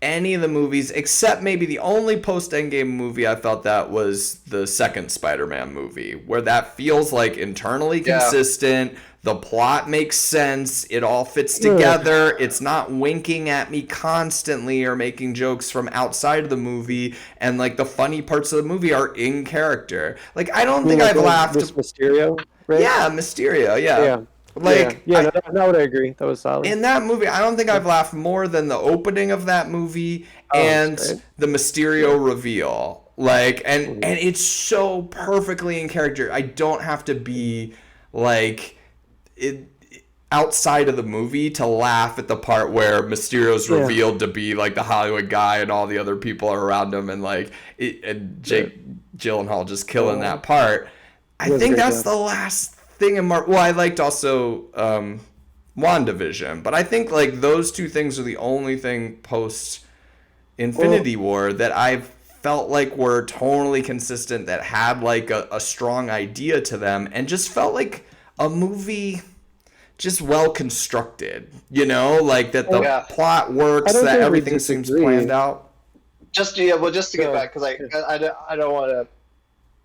any of the movies, except maybe the only post-Endgame movie I felt that was the second Spider-Man movie, where that feels like internally Yeah. consistent. The plot makes sense. It all fits together. It's not winking at me constantly or making jokes from outside of the movie. And like the funny parts of the movie are in character. Like I don't think I've laughed. This Mysterio, right? Yeah, Mysterio. Yeah. Yeah. Like No, that would I agree. That was solid. in that movie, I don't think I've laughed more than the opening of that movie and that's great. the Mysterio reveal. Like, and it's so perfectly in character. I don't have to be like it outside of the movie to laugh at the part where Mysterio's revealed to be like the Hollywood guy and all the other people are around him, and like and Jake Gyllenhaal just killing that part. I think that's the last thing in Well, I liked also WandaVision, but I think like those two things are the only thing post Infinity War that I've felt like were totally consistent, that had like a strong idea to them, and just felt like a movie just well constructed, you know, like that the plot works, that everything seems planned out. Just to get back, because I don't want to.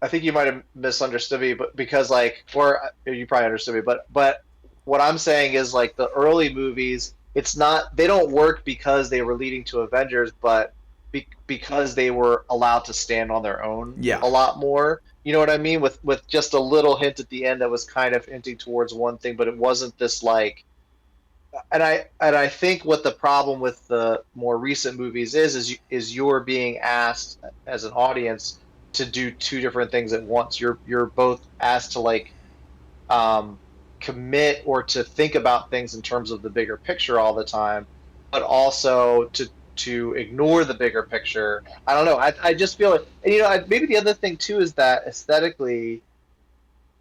I think you might have misunderstood me, but because like, or you probably understood me, but what I'm saying is like the early movies, they don't work because they were leading to Avengers, but because they were allowed to stand on their own a lot more. You know what I mean? With just a little hint at the end that was kind of hinting towards one thing, but it wasn't this like. And I think what the problem with the more recent movies is you're being asked as an audience to do two different things at once. You're both asked to like commit or to think about things in terms of the bigger picture all the time, but also to ignore the bigger picture. I don't know. I just feel it. And, maybe the other thing too is that aesthetically,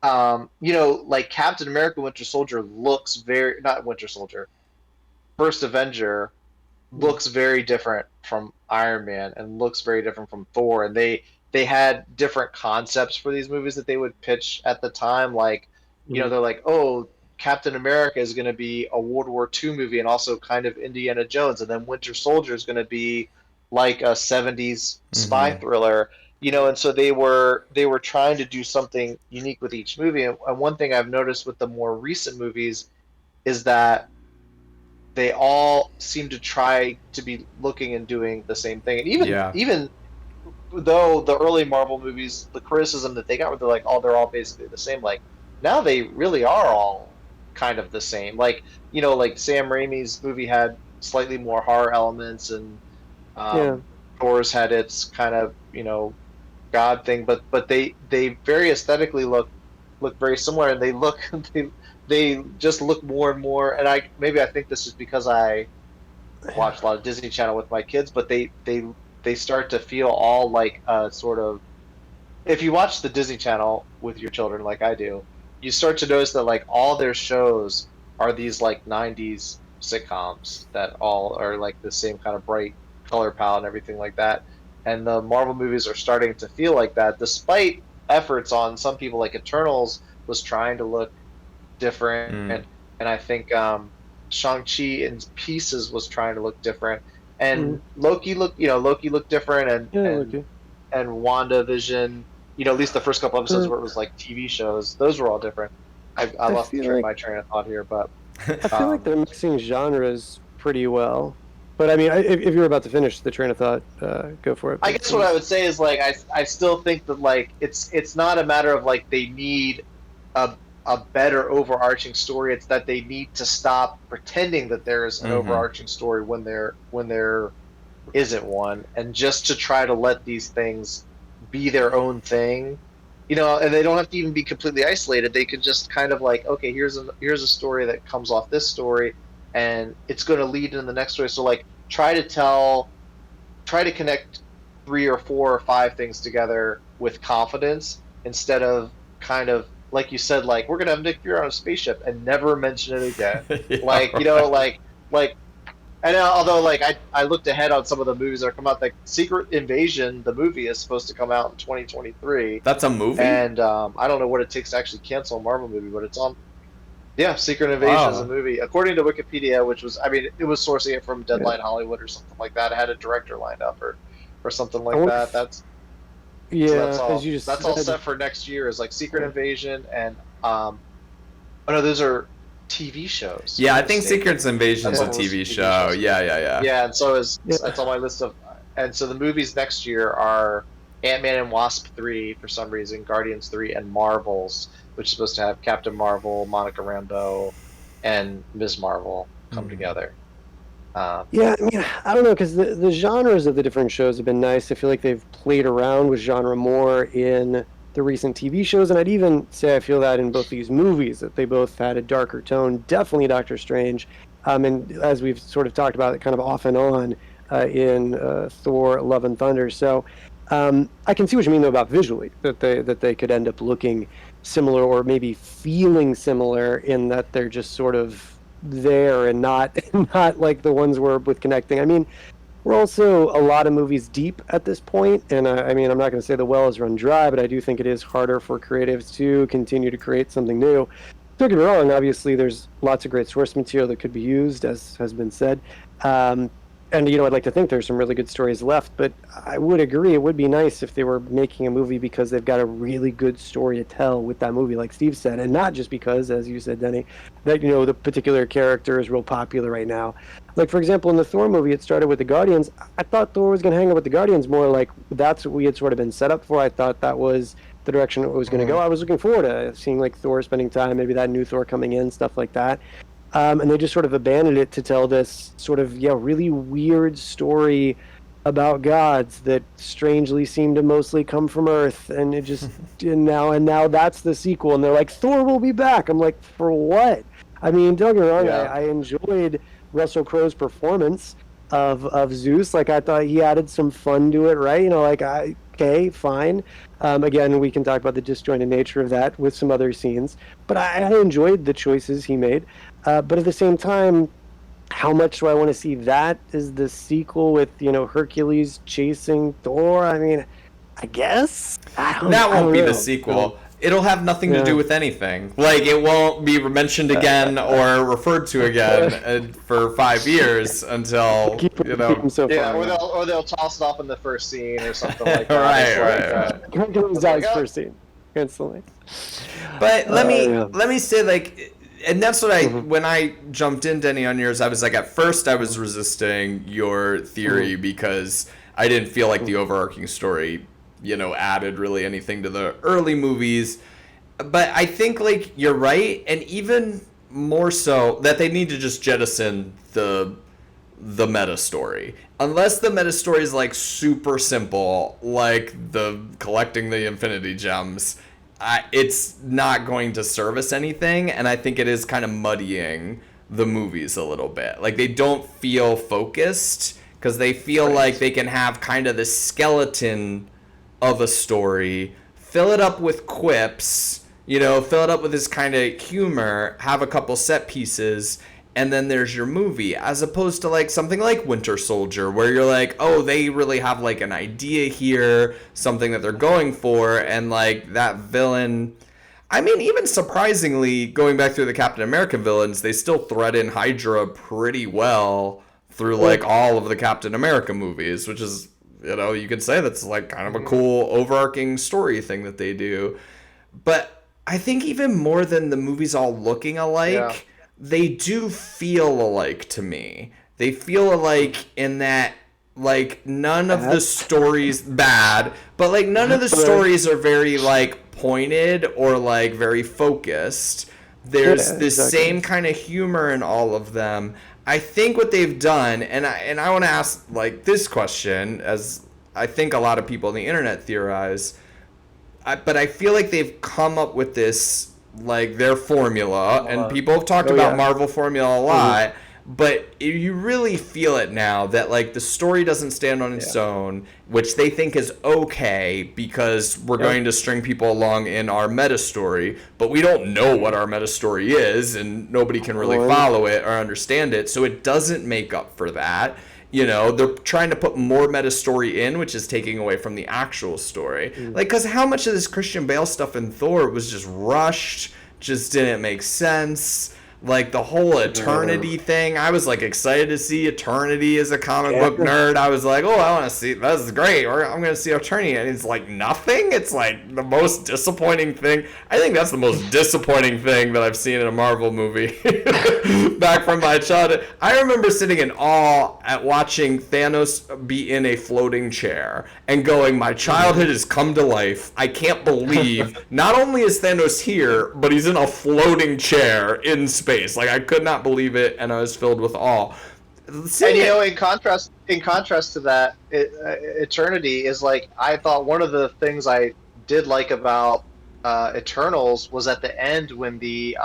like Captain America: Winter Soldier looks not Winter Soldier, First Avenger looks very different from Iron Man and looks very different from Thor, and they had different concepts for these movies that they would pitch at the time. Like, they're like, oh, Captain America is going to be a World War II movie and also kind of Indiana Jones, and then Winter Soldier is going to be like a 70s spy thriller. And so they were trying to do something unique with each movie. And one thing I've noticed with the more recent movies is that they all seem to try to be looking and doing the same thing. And even though the early Marvel movies, the criticism that they got were like, oh, they're all basically the same. Like now they really are all kind of the same. Like, like Sam Raimi's movie had slightly more horror elements, and Thor's had its kind of, God thing, but they very aesthetically look very similar, and they just look more and more. And I think this is because I watch a lot of Disney Channel with my kids, but they start to feel all like a sort of, if you watch the Disney Channel with your children like I do, you start to notice that like all their shows are these like 90s sitcoms that all are like the same kind of bright color palette and everything like that. And the Marvel movies are starting to feel like that, despite efforts on some people. Like Eternals was trying to look different, and I think Shang-Chi in pieces was trying to look different, and Loki looked different, and WandaVision, at least the first couple episodes where it was like TV shows, those were all different. I lost my train of thought here, but I feel like they're mixing genres pretty well. But I mean, if you're about to finish the train of thought, go for it. I But guess what I please. would say is like I still think that like it's not a matter of like they need a better overarching story. It's that they need to stop pretending that there is an Mm-hmm. overarching story when there isn't one, and just to try to let these things be their own thing. And they don't have to even be completely isolated. They could just kind of like, okay, here's a story that comes off this story, and it's going to lead into the next story. So like, try to connect three or four or five things together with confidence instead of kind of like you said, like we're gonna have Nick Fury on a spaceship and never mention it again. Yeah, Like right. like and although like I looked ahead on some of the movies that are coming out, like Secret Invasion, the movie is supposed to come out in 2023, That's a movie? and I don't know what it takes to actually cancel a Marvel movie, but it's on. Yeah, Secret Invasion is a Wow. movie, according to Wikipedia, which was, I mean, it was sourcing it from Yeah. Deadline Hollywood or something like that. It had a director lined up or something I like wonder that. if, That's so yeah, as you just that's all said, set for next year. Is like Secret yeah. Invasion and oh no, those are TV shows. Yeah, I'm I think mistaken. Secret's Invasion's That's a on the list TV of TV show. shows. Yeah, yeah, yeah. Yeah, and so is Yeah. it's on my list of, and so the movies next year are Ant-Man and Wasp 3 for some reason, Guardians 3, and Marvels, which is supposed to have Captain Marvel, Monica Rambeau, and Ms. Marvel come Mhm. together. Um, Yeah, I mean, I don't know, because the genres of the different shows have been nice. I feel like they've played around with genre more in the recent TV shows, and I'd even say I feel that in both these movies, that they both had a darker tone. Definitely Doctor Strange, and as we've sort of talked about, it kind of off and on in Thor: Love and Thunder. So I can see what you mean though about visually, that they could end up looking similar or maybe feeling similar in that they're just sort of there and not not like the ones we're with connecting. I mean, we're also a lot of movies deep at this point, and I mean, I'm not going to say the well is run dry, but I do think it is harder for creatives to continue to create something new. Don't get me wrong. Obviously, there's lots of great source material that could be used, as has been said. Um, and I'd like to think there's some really good stories left, but I would agree it would be nice if they were making a movie because they've got a really good story to tell with that movie, like Steve said, and not just because, as you said, Denny, that the particular character is real popular right now. Like for example, in the Thor movie, it started with the Guardians. I thought Thor was going to hang out with the Guardians more. Like that's what we had sort of been set up for. I thought that was the direction it was going to go. Mhm. I was looking forward to seeing like Thor spending time, maybe that new Thor coming in, stuff like that. And they just sort of abandoned it to tell this sort of really weird story about gods that strangely seem to mostly come from Earth, and it just and now that's the sequel, and they're like Thor will be back. I'm like, for what? I mean, don't get me wrong, yeah, I enjoyed Russell Crowe's performance of Zeus. Like I thought he added some fun to it, right? Like okay, fine. Again, we can talk about the disjointed nature of that with some other scenes, but I enjoyed the choices he made. But at the same time, how much do I want to see that as the sequel with Hercules chasing Thor? I mean, I guess I don't That I won't don't be the know. So, sequel. It'll have nothing to do yeah. with anything. Like, it won't be mentioned again or referred to again for 5 years until, Keep him so yeah, far. Yeah. or they'll toss it off in the first scene or something like right, that. It's like right. Hercules it's like, dies oh first scene instantly. But let me Yeah. let me say, like, and that's what I Hmm. when I jumped in, Denny, on yours, I was like, at first I was resisting your Hmm. theory because I didn't feel like the overarching story, added really anything to the early movies. But I think, like, you're right, and even more so that they need to just jettison the meta story. Unless the meta story is like super simple, like the collecting the Infinity Gems, it's not going to service anything, and I think it is kind of muddying the movies a little bit. Like they don't feel focused because they feel like right. they can have kind of this skeleton of a story, fill it up with quips, fill it up with this kind of humor, have a couple set pieces, and then there's your movie, as opposed to like something like Winter Soldier, where you're like, oh, they really have like an idea here, something that they're going for, and like that villain. I mean, even surprisingly, going back through the Captain America villains, they still thread in Hydra pretty well through Yeah. like all of the Captain America movies, which is, you could say that's like kind of a Mhm. cool overarching story thing that they do. But I think even more than the movies all looking Yeah, alike, they do feel alike to me. They feel alike in that like none of the Bad. stories bad, but like none of the Right. stories are very like pointed or like very focused. There's Yeah, this exactly. same kind of humor in all of them. I think what they've done, and I want to ask like this question, as I think a lot of people on the internet theorize, but I feel like they've come up with this like their formula, and Formula. people have talked Oh about yeah. Marvel formula a Hmm. lot. But you really feel it now that like the story doesn't stand on its Yeah. own, which they think is okay because we're Yep. going to string people along in our meta story, but we don't know what Mhm. our meta story is, and nobody can really One. follow it or understand it, so it doesn't make up for that. They're trying to put more meta story in, which is taking away from the actual story. Mm. Like, because how much of this Christian Bale stuff in Thor was just rushed, just didn't make sense. Like the whole Uh, Eternity thing, I was like excited to see Eternity as a comic yeah. book nerd. I was like, oh, I want to see this is great. I'm going to see Eternity, and it's like nothing. It's like the most disappointing thing. I think that's the most disappointing thing that I've seen in a Marvel movie back from my childhood. I remember sitting in awe at watching Thanos be in a floating chair and going, my childhood has come to life. I can't believe not only is Thanos here, but he's in a floating chair in space. Like I could not believe it, and I was filled with awe. And Seeing you it, know, in contrast to that, Eternity is like I thought one of the things I did like about Eternals was at the end when the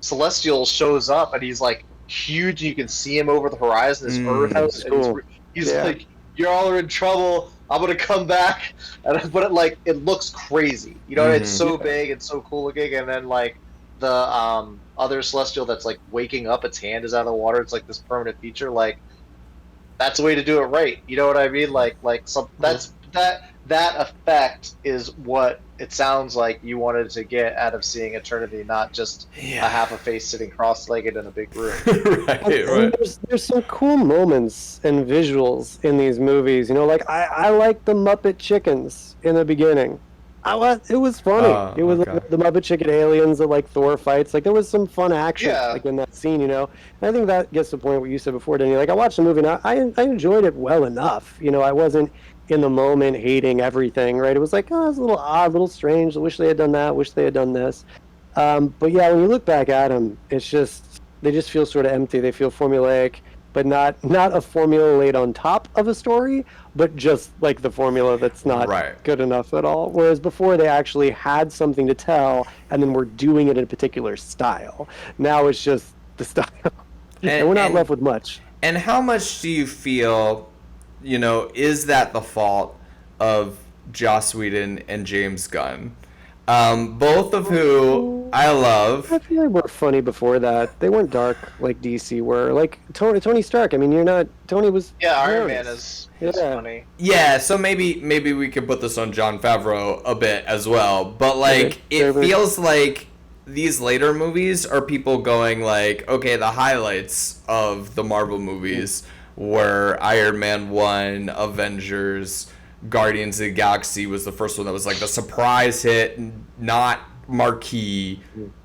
Celestial shows up and he's like huge. You can see him over the horizon. This Earth That mm, was is, and he's cool. he's Yeah. like, "You're all in trouble. I'm gonna come back." And but it looks crazy. You know, it's mm-hmm. so Yeah. big and so cool looking. And then like the other Celestial that's like waking up, its hand is out of the water. It's like this permanent feature. Like that's the way to do it right. You know what I mean? Like some Uh-huh. that effect is what it sounds like you wanted to get out of seeing Eternity, not just a Yeah. half a face sitting cross-legged in a big room. Right, And right. there's some cool moments and visuals in these movies. You know, like I like the Muppet Chickens in the beginning. It was funny. It was Okay. like the Muppet Chicken aliens that like Thor fights. Like there was some fun action Yeah, like in that scene. You know, and I think that gets to the point what you said before, Danny. Like I watched the movie and I enjoyed it well enough. You know, I wasn't in the moment hating everything. Right? It was like oh, it's a little odd, a little strange. I wish they had done that. Wish they had done this. But yeah, when you look back at them, it's just they just feel sort of empty. They feel formulaic, but not a formula laid on top of a story, but just like the formula that's not Right. good enough at all. Whereas before they actually had something to tell, and then we're doing it in a particular style. Now it's just the style, and And we're not and left with much. and how much do you feel, is that the fault of Joss Whedon and James Gunn? Both of who I I love. feel like we're funny before that. They weren't dark like DC were. Like Tony Stark. I mean, you're not. Tony was yeah. Iron Man hilarious. is Yeah. funny. Yeah, so maybe we could put this on Jon Favreau a bit as well. But Okay. like it Favorite. feels like these later movies are people going like, okay, the highlights of the Marvel movies were Iron Man 1, Avengers, Guardians of the Galaxy was the first one that was like the surprise hit, not marquee.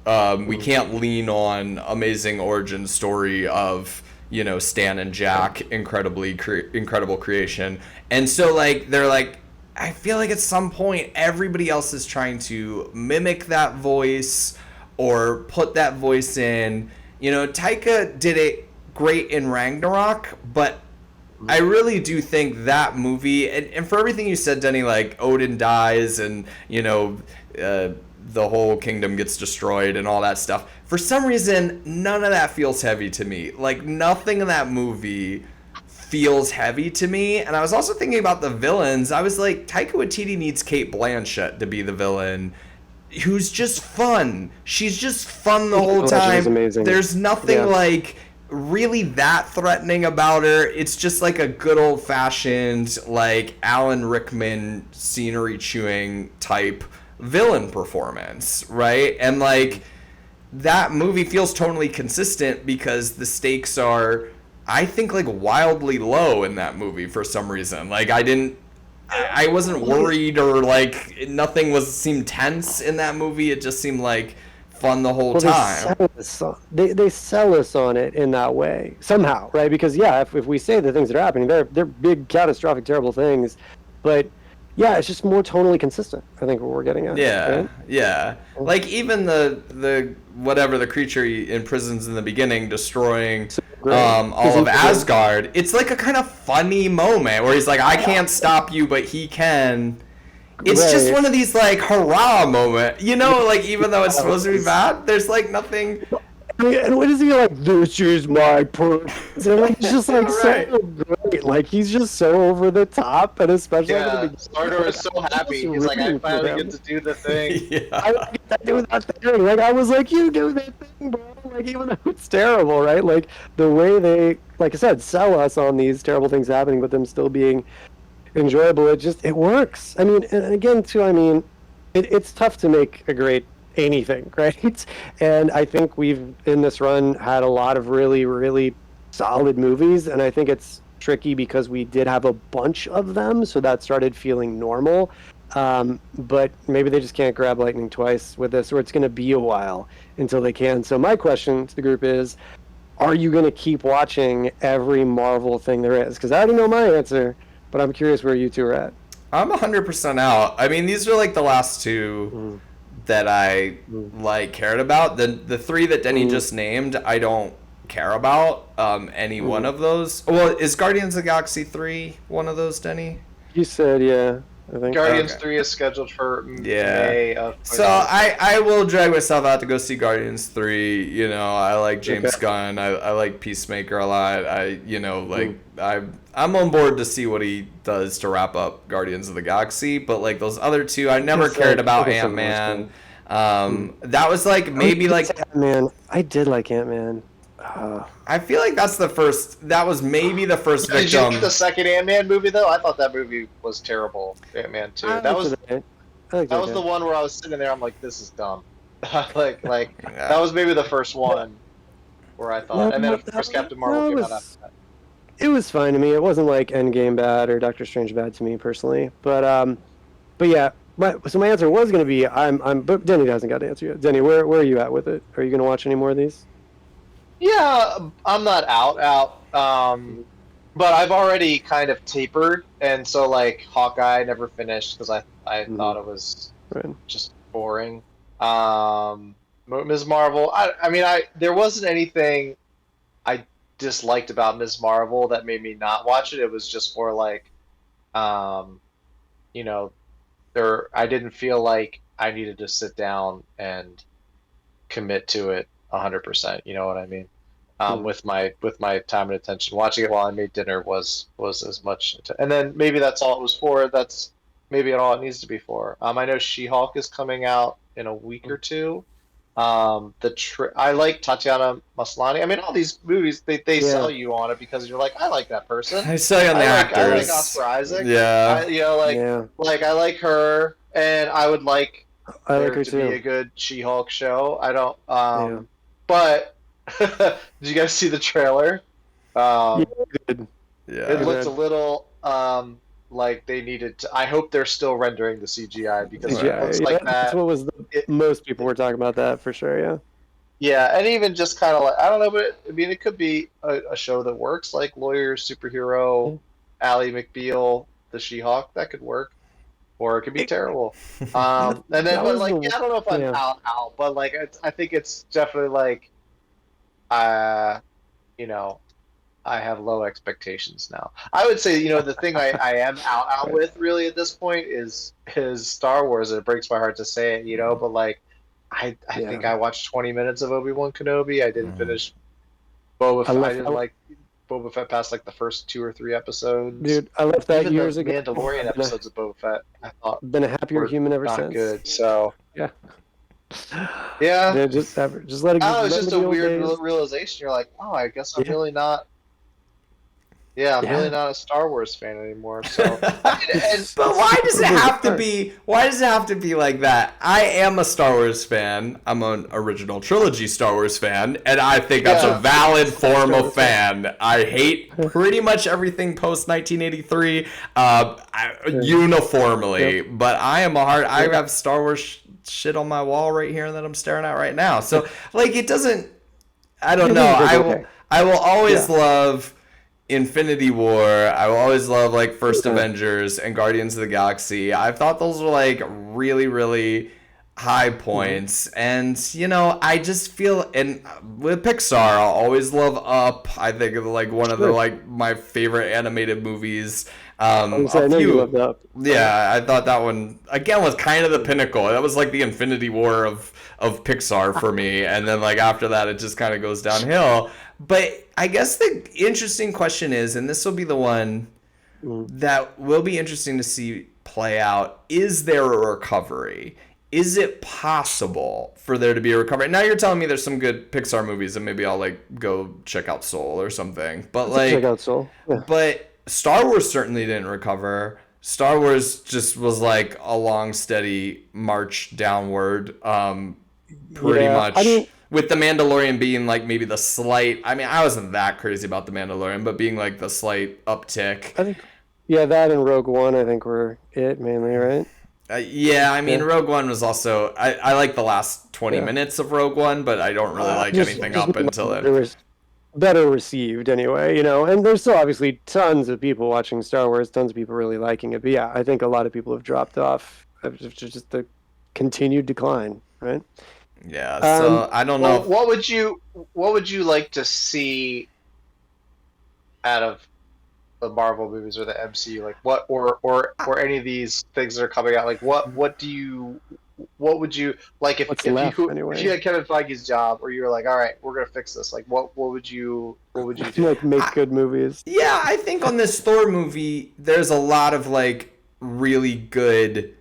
We can't lean on amazing origin story of Stan and Jack, incredible creation, and so like they're like, I feel like at some point everybody else is trying to mimic that voice or put that voice in. Taika did it great in Ragnarok, but I really do think that movie, and for everything you said, Denny, like Odin dies and, the whole kingdom gets destroyed and all that stuff. For some reason, none of that feels heavy to me. Like, nothing in that movie feels heavy to me. And I was also thinking about the villains. I was like, Taika Waititi needs Kate Blanchett to be the villain, who's just fun. She's just fun the whole Blanchett was time. amazing. There's nothing Yeah. like really that threatening about her. It's just like a good old fashioned like Alan Rickman scenery chewing type villain performance, right? And like that movie feels totally consistent because the stakes are, I think, like wildly low in that movie for some reason. Like I wasn't worried or like nothing seemed tense in that movie. It just seemed like fun the whole Well, time. they sell us on it in that way somehow, right? Because yeah, if we say the things that are happening, they're big, catastrophic, terrible things, but yeah, it's just more tonally consistent. I think what we're getting at, Yeah, right? yeah. Like even the whatever the creature he imprisons in the beginning, destroying So great because all of Asgard. It's like a kind of funny moment where he's like, "I can't stop you, but he can." It's just right. one of these like hurrah moment, you know. Like even though it's Yeah, supposed to be bad, there's like nothing. and what is he like? This is my purpose. And like he's just like so Right. great. Like he's just so over the top, and especially like at the Yeah, beginning, Sardor like is so I was just happy. He's like, I rooting for finally get him. to do the thing. I Yeah. like that do that thing. Like I was like, you do that thing, bro. Like even though it's terrible, right? Like the way they, like I said, sell us on these terrible things happening, but them still being enjoyable. It works. I mean, and again, too. I mean, it's tough to make a great anything, right? And I think we've in this run had a lot of really, really solid movies, and I think it's tricky because we did have a bunch of them, so that started feeling normal. But maybe they just can't grab lightning twice with this, or it's going to be a while until they can. So my question to the group is, are you going to keep watching every Marvel thing there is? Because I already know my answer, but I'm curious where you two are at. I'm 100% out. I mean, these are like the last two Mm, that I mm, like cared about. The three that Denny mm, just named, I don't care about any one mm. of those. Well, is Guardians of the Galaxy 3 one of those, Denny? You said, yeah, I think. Guardians Okay. 3 is scheduled for Yeah. May of So 2026. I will drag myself out to go see Guardians 3. You know, I like Okay. James Gunn. I like Peacemaker a lot. Mm. I'm on board to see what he does to wrap up Guardians of the Galaxy. But like those other two, I never Just cared about focus on Ant the most Man. part. Mm. That was like I was maybe gonna like say Ant-Man. I did like Ant-Man. I feel like that's the first. That was maybe the first Did you like the victim. second Ant-Man movie though? I thought that movie was terrible. Ant-Man 2. I liked it. Okay. I liked it. That was the Okay. one where I was sitting there. I'm like, this is dumb. like that Yeah. was maybe the first one where I No, thought, and then of course Captain Marvel no, came out after that. it was fine to me. It wasn't like Endgame bad or Doctor Strange bad to me personally. But yeah. So my answer was going to be but Denny hasn't got an answer yet. Denny, where are you at with it? Are you going to watch any more of these? Yeah, I'm not out. But I've already kind of tapered, and so like Hawkeye I never finished because I Mm-hmm. thought it was Right. just boring. Ms. Marvel, I mean there wasn't anything I disliked about Ms. Marvel that made me not watch it. It was just more like, um, you know, I didn't feel like I needed to sit down and commit to it 100%. You know what I mean? Mm. With my time and attention, watching it while I made dinner was as much. And then maybe that's all it was for. That's maybe all it needs to be for. I know She-Hulk is coming out in a week or two. I like Tatiana Maslany. I mean, all these movies they Yeah. sell you on it because you're like, I like that person. I saw you on the I like actors. Oscar Isaac. Yeah. Yeah. Like I like her, and I would like I like there her to be a too. good She-Hulk show. I don't. Yeah. But did you guys see the trailer? Yeah. Um, Good. it Yeah. looked a Good. little like they needed to. I hope they're still rendering the CGI because if it CGI. looks Yeah. like That's that, what was it, most people were talking about that for sure. Yeah. yeah, and even just kind of like I don't know, but I mean, it could be a show that works, like Lawyer Superhero, Yeah. Ally McBeal, the She-Hulk. That could work, or it could be It, terrible. And then, that but was like, the yeah, I don't know if I'm yeah. out, but like, I think it's definitely like, uh, you know, I have low expectations now. I would say, the thing I am out Right. with really at this point is Star Wars. And it breaks my heart to say it, but like, I Yeah. think I watched 20 minutes of Obi-Wan Kenobi. I didn't Mhm. finish Boba. I I left. didn't like Boba Fett past like the first 2 or 3 episodes. Dude, I left that Even the years ago. Mandalorian I've episodes of Boba Fett I thought been a happier were human ever not since. good. So Yeah. yeah, Dude, just let it I don't know, it's remember just a the old weird days. realization. You're like, oh, I guess I'm Yeah. really not. Yeah, I'm really Yeah. not a Star Wars fan anymore. So I mean, and But why does it Breaks my have to heart. be? Why does it have to be like that? I am a Star Wars fan. I'm an original trilogy Star Wars fan, and I think that's a yeah, valid form Star of Wars fan. fan. I hate pretty much everything post 1983, Yeah. uniformly. Yep. But I am a hard. I Yep. have Star Wars shit on my wall right here that I'm staring at right now. So like it doesn't. I don't It know. is okay. I will always Yeah. love Infinity War. I will always love like First Yeah. Avengers and Guardians of the Galaxy. I thought those were like really, really high Mhm. points. And you know, I just feel and with Pixar, I'll always love Up. I think of like one of the Sure. like my favorite animated movies. I A know you few. loved Up. Yeah, I thought that one again was kind of the pinnacle. That was like the Infinity War of Pixar for me, and then like after that, it just kind of goes downhill. But I guess the interesting question is, and this will be the one Mm. that will be interesting to see play out: is there a recovery? Is it possible for there to be a recovery? Now you're telling me there's some good Pixar movies, and maybe I'll like go check out Soul or something. But Let's check like out Soul. Yeah. but Star Wars certainly didn't recover. Star Wars just was like a long, steady march downward, pretty Yeah. I much. mean, With The Mandalorian being like maybe the slight, I mean, I wasn't that crazy about The Mandalorian, but being like the slight uptick. I think, yeah, that and Rogue One, I think were it mainly, right? Yeah, I mean, Yeah. Rogue One was also, I like the last 20 Yeah. minutes of Rogue One, but I don't really like anything Just up mean, until like, then. better received anyway, you know. And there's still obviously tons of people watching Star Wars, tons of people really liking it. But yeah, I think a lot of people have dropped off of just the continued decline, right? Yeah, Um, so I don't know Well, if, what would you like to see out of the Marvel movies or the MCU? Like what or any of these things that are coming out? Like what would you like if what's if left you anyway? had Kevin Feige's job or you were like, all right, we're gonna fix this. Like what would you do? Like make I, good movies. yeah, I think on this Thor movie, there's a lot of like really good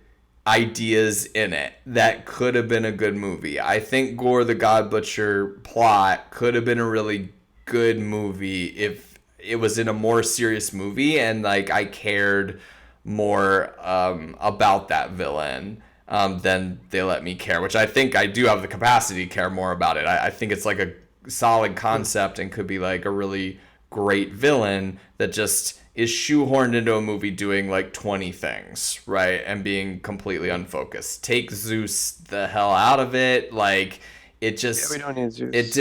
ideas in it that could have been a good movie. I think Gore the God Butcher plot could have been a really good movie if it was in a more serious movie and like I cared more about that villain than they let me care, which I think I do have the capacity to care more about it. I think it's like a solid concept and could be like a really great villain that just is shoehorned into a movie doing like 20 things, right? And being completely unfocused. Take Zeus the hell out of it. Like, it Yeah, we just, don't need Zeus.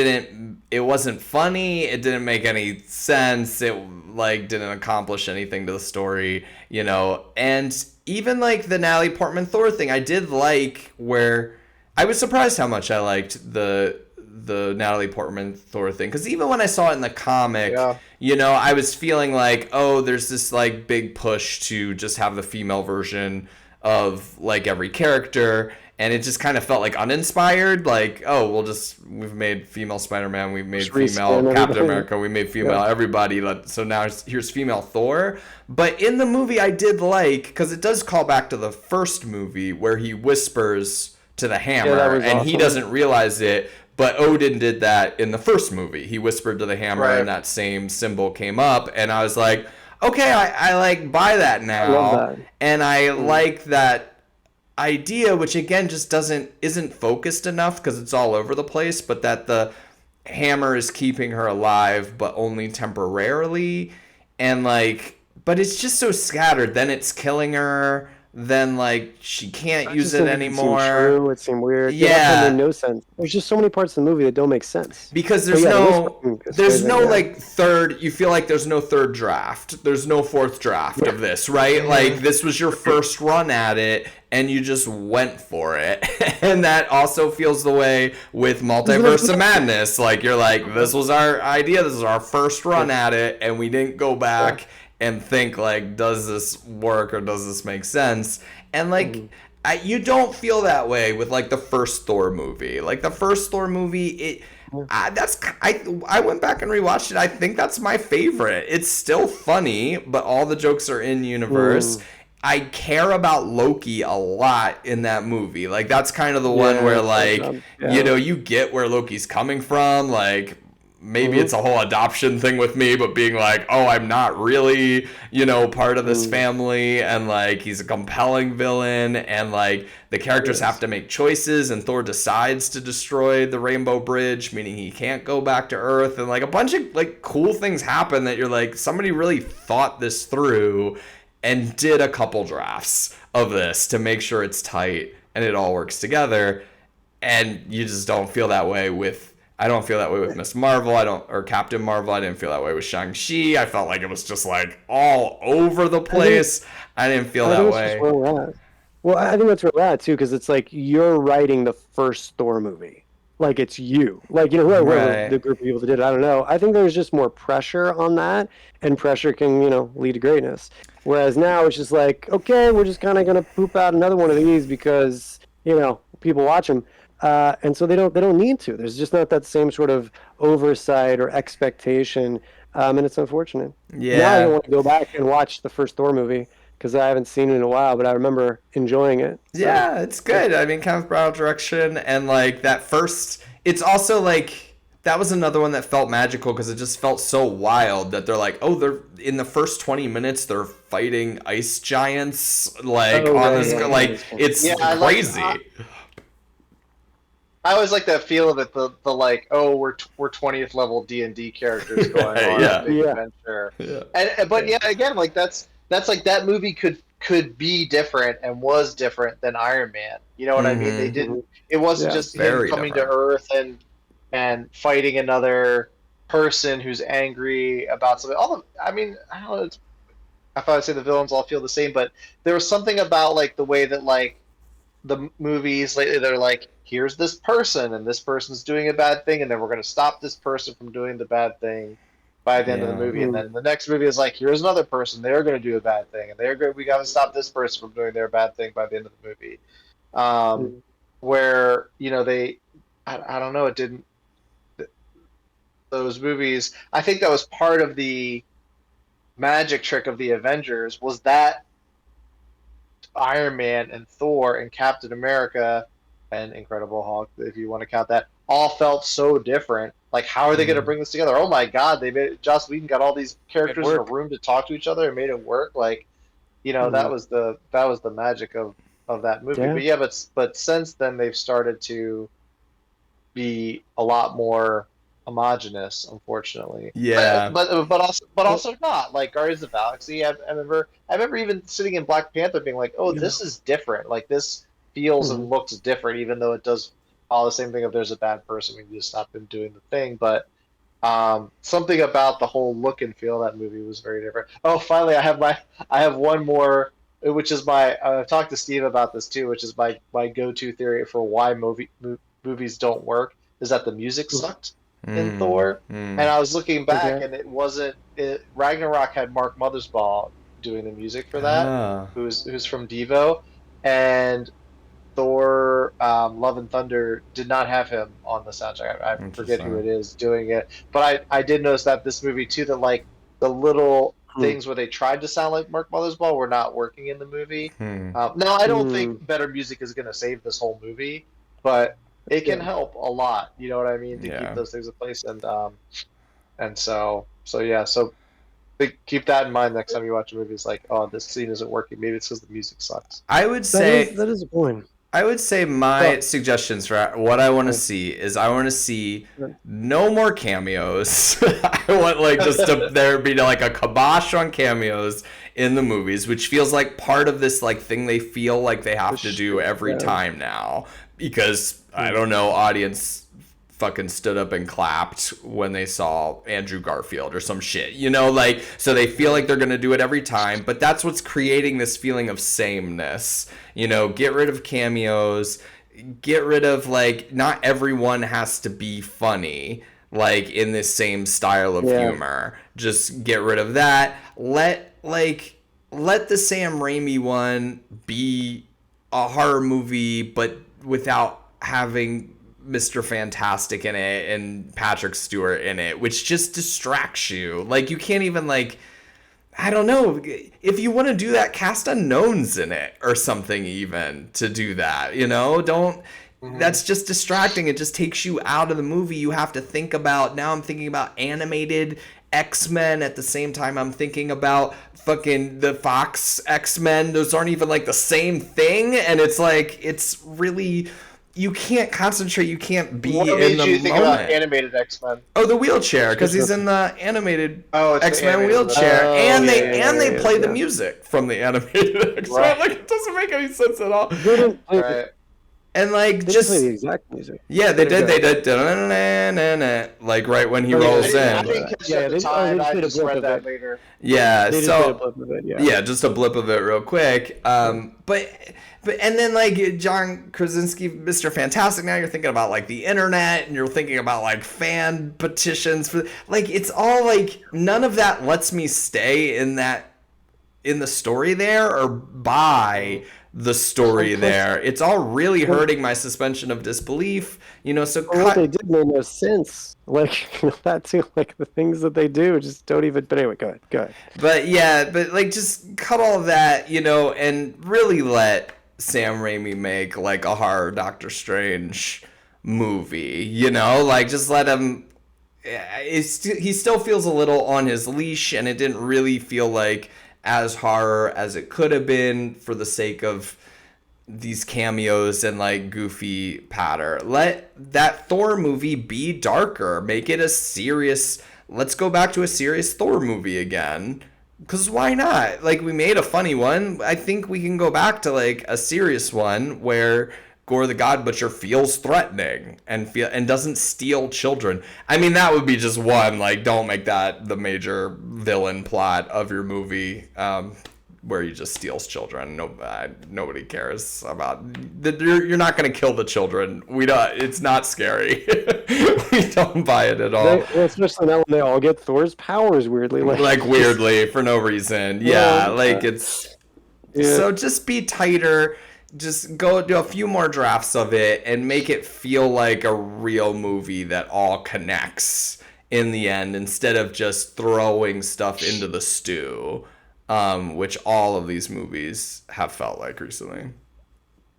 it wasn't funny. It didn't make any sense. It like didn't accomplish anything to the story, you know? And even like the Natalie Portman Thor thing, I did like where I was surprised how much I liked the Natalie Portman Thor thing, because even when I saw it in the comic, Yeah. you know, I was feeling like, oh, there's this like big push to just have the female version of like every character, and it just kind of felt like uninspired. Like, oh, we've made female Spider-Man, we've made Just female reskin Captain everybody. America, we made female Yeah. everybody. So now here's female Thor. But in the movie, I did like, because it does call back to the first movie where he whispers to the Yeah, that hammer was and he awesome. doesn't realize it. But Odin did that in the first movie. He whispered to the hammer, Right. and that same symbol came up. And I was like, okay, I like buy that I love now, that. and I Mm. like that idea, which again just isn't focused enough because it's all over the place. But that the hammer is keeping her alive, but only temporarily, and like, but it's just so scattered. Then it's killing her. Then like she can't That use just it didn't seem anymore. true. It seemed weird. Yeah, that part made Yeah, no sense. There's just so many parts of the movie that don't make sense. because But yeah, the whispering is there's amazing. no Yeah. like third, you feel like there's no third draft, there's no fourth draft of this, right? Like this was your first run at it and you just went for it. And that also feels the way with Multiverse of Madness. Like you're like, this was our idea, this is our first run at it, and we didn't go Yeah. back and think like, does this work or does this make sense? And like, Mhm. you don't feel that way with like the first Thor movie. Like the first Thor movie, Yeah. I went back and rewatched it. I think that's my favorite. It's still funny, but all the jokes are in universe. Mm. I care about Loki a lot in that movie. Like that's kind of the one Yeah, where that's a good like, job. you Yeah. know, you get where Loki's coming from. Like maybe Mhm. it's a whole adoption thing with me, but being like, oh, I'm not really, you know, part of this Mm. family, and like he's a compelling villain, and like the characters have Yes. to make choices, and Thor decides to destroy the Rainbow Bridge, meaning he can't go back to Earth, and like a bunch of like cool things happen that you're like, somebody really thought this through and did a couple drafts of this to make sure it's tight and it all works together. And you just don't feel that way with. I don't feel that way with Miss Marvel. Or Captain Marvel. I didn't feel that way with Shang-Chi. I felt like it was just like all over the place. I didn't feel I that think it's just way. where we're at. Well, I think that's where we're at too, because it's like you're writing the first Thor movie. Like it's you. Like, whoever Right. the group of people that did it, I don't know. I think there's just more pressure on that, and pressure can, lead to greatness. Whereas now it's just like, okay, we're just kind of gonna poop out another one of these because, people watch them. And so they don't need to. There's just not that same sort of oversight or expectation, and it's unfortunate. Now I don't Yeah. want to go back and watch the first Thor movie because I haven't seen it in a while, but I remember enjoying it. So, Yeah, it's good. I mean, Kenneth Branagh direction and like that first. It's also like that was another one that felt magical because it just felt so wild that they're like, oh, they're in the first 20 minutes they're fighting ice giants like oh on right, this yeah, like yeah, it's Yeah, crazy. I always like that feel of it. The like, oh, we're 20th level D&D characters going Right, on a yeah. big yeah, adventure, Yeah. but yeah, again, like that's like that movie could be different and was different than Iron Man. You know what I mean? They Mm-hmm. hmm didn't. It wasn't yeah, just him Very coming to different. Earth and fighting another person who's angry about something. I mean, I don't know. I thought I'd say the villains all feel the same, but there was something about like the way that like the movies lately they're like, here's this person and this person's doing a bad thing, and then we're going to stop this person from doing the bad thing by the end of the Yeah. movie, and mm, then the next movie is like, here's another person, they're going to do a bad thing, and we got to stop this person from doing their bad thing by the end of the movie. um, mm, where I don't know, it didn't, those movies, I think that was part of the magic trick of the Avengers, was that Iron Man and Thor and Captain America and Incredible Hulk, if you want to count that, all felt so different. Like, how are they going to Mm. bring this together? Oh my God, they made Joss Whedon got all these it characters in a worked. room to talk to each other and made it work. Like, that Mm, was the magic of that movie. yeah, But yeah, but since then they've started to be a lot more homogenous, unfortunately. Yeah. But also not like Guardians of the Galaxy. I remember even sitting in Black Panther being like, oh, yeah, this is different. Like this feels mm, and looks different, even though it does all the same thing. If there's a bad person, we can just stop them doing the thing. But something about the whole look and feel of that movie was very different. Oh, finally, I have one more, which is my. I've talked to Steve about this too, which is my go-to theory for why movies don't work, is that the music mm, sucked in Mm. Thor. And Mm. I was looking back, okay, and it wasn't. Ragnarok had Mark Mothersbaugh doing the music for that, Ah. who's from Devo, and Thor, Love and Thunder did not have him on the soundtrack. I forget who Interesting. it is doing it, but I did notice that this movie too, that like the little mm, things where they tried to sound like Mark Mothersbaugh were not working in the movie. Hmm. Now I don't think mm, better music is going to save this whole movie, but it can yeah. help a lot. You know what I mean, to keep Yeah. those things in place, and so yeah, so keep that in mind next time you watch a movie. It's like, oh, this scene isn't working. Maybe it's because the music sucks. I would That is say that is a point. I would say my So, suggestions for what I want to uh, see is I want to see uh, no more cameos. I want like just to there be like a kibosh on cameos in the movies, which feels like part of this like thing they feel like they the have to do shtick, every yeah, time now because I mm, don't know, audience fucking stood up and clapped when they saw Andrew Garfield or some shit. Like so they feel like they're going to do it every time, but that's what's creating this feeling of sameness. Get rid of cameos, get rid of like not everyone has to be funny like in this same style of yeah, humor. Just get rid of that. Let the Sam Raimi one be a horror movie, but without having Mr. Fantastic in it and Patrick Stewart in it, which just distracts you. Like you can't even like I don't know if you want to do that, cast unknowns in it or something even to do that. Don't. Hmm. That's just distracting. It just takes you out of the movie. You have to think about now. I'm thinking about animated X-Men at the same time. I'm thinking about fucking the Fox X-Men. Those aren't even like the same thing, and it's like it's really you can't concentrate. You can't be What in made the you think about moment. animated X-Men? Oh, the wheelchair, it's because just he's in the animated Oh, it's the X-Men animated one. wheelchair, oh and yeah, they yeah, and yeah, they yeah, play the yeah. music from the animated X-Men. Right, Like it doesn't make any sense at all. Didn't right. And like They didn't play the just exact music. yeah, they But did. go They ahead. did da-na-na-na-na, like right when he Oh yeah, rolls I in. didn't catch it yeah, at yeah. the They time. just I played a just blip read of that it. later. Yeah, They just played a so blip of it. Yeah. yeah, just a blip of it real quick. But and then like John Krasinski, Mr. Fantastic. Now you're thinking about like the internet, and you're thinking about like fan petitions for like it's all like none of that lets me stay in the story there or buy the Well, story plus, there. It's all really well, hurting my suspension of disbelief. So well, what they cut. did made no sense. Like that too. Like the things that they do just don't even. But anyway, go ahead. Go ahead. But yeah, but like just cut all of that, and really let Sam Raimi make like a horror Doctor Strange movie, like just let him. He still feels a little on his leash, and it didn't really feel like as horror as it could have been for the sake of these cameos and like goofy patter. Let that Thor movie be darker. Make it a serious. Let's go back to a serious Thor movie again. Cause why not? Like we made a funny one. I think we can go back to like a serious one where Gore the God Butcher feels threatening and doesn't steal children. I mean that would be just one. Like don't make that the major villain plot of your movie. Where he just steals children. Nobody cares about. You're not going to kill the children. We don't. It's not scary. We don't buy it at all. Well, especially now when they all get Thor's powers weirdly. Like Just, weirdly for no reason. oh Yeah, my like God. it's Yeah. so just be tighter. Just go do a few more drafts of it and make it feel like a real movie that all connects in the end instead of just throwing stuff into the stew, which all of these movies have felt like recently.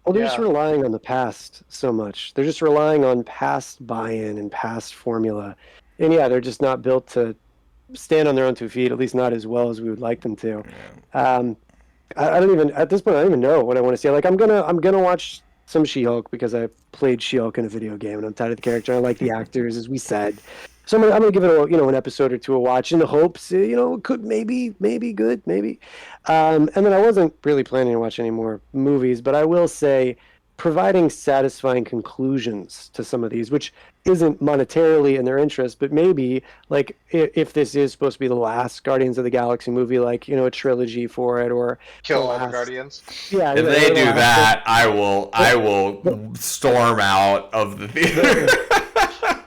Well, they're just Yeah. relying on the past so much. They're just relying on past buy-in and past formula. And yeah, they're just not built to stand on their own 2 feet, at least not as well as we would like them to. Um, I don't even at this point I don't even know what I want to see. Like I'm gonna watch some She-Hulk because I played She-Hulk in a video game and I'm tired of the character. I like the actors, as we said. So I'm gonna give it an episode or two a watch in the hopes it could maybe good maybe. And then I wasn't really planning to watch any more movies, but I will say providing satisfying conclusions to some of these, which isn't monetarily in their interest, but maybe like if this is supposed to be the last Guardians of the Galaxy movie, like a trilogy for it, or the Kill all the last, Guardians. yeah, If or they the do last. that, I The, will storm out of the theater.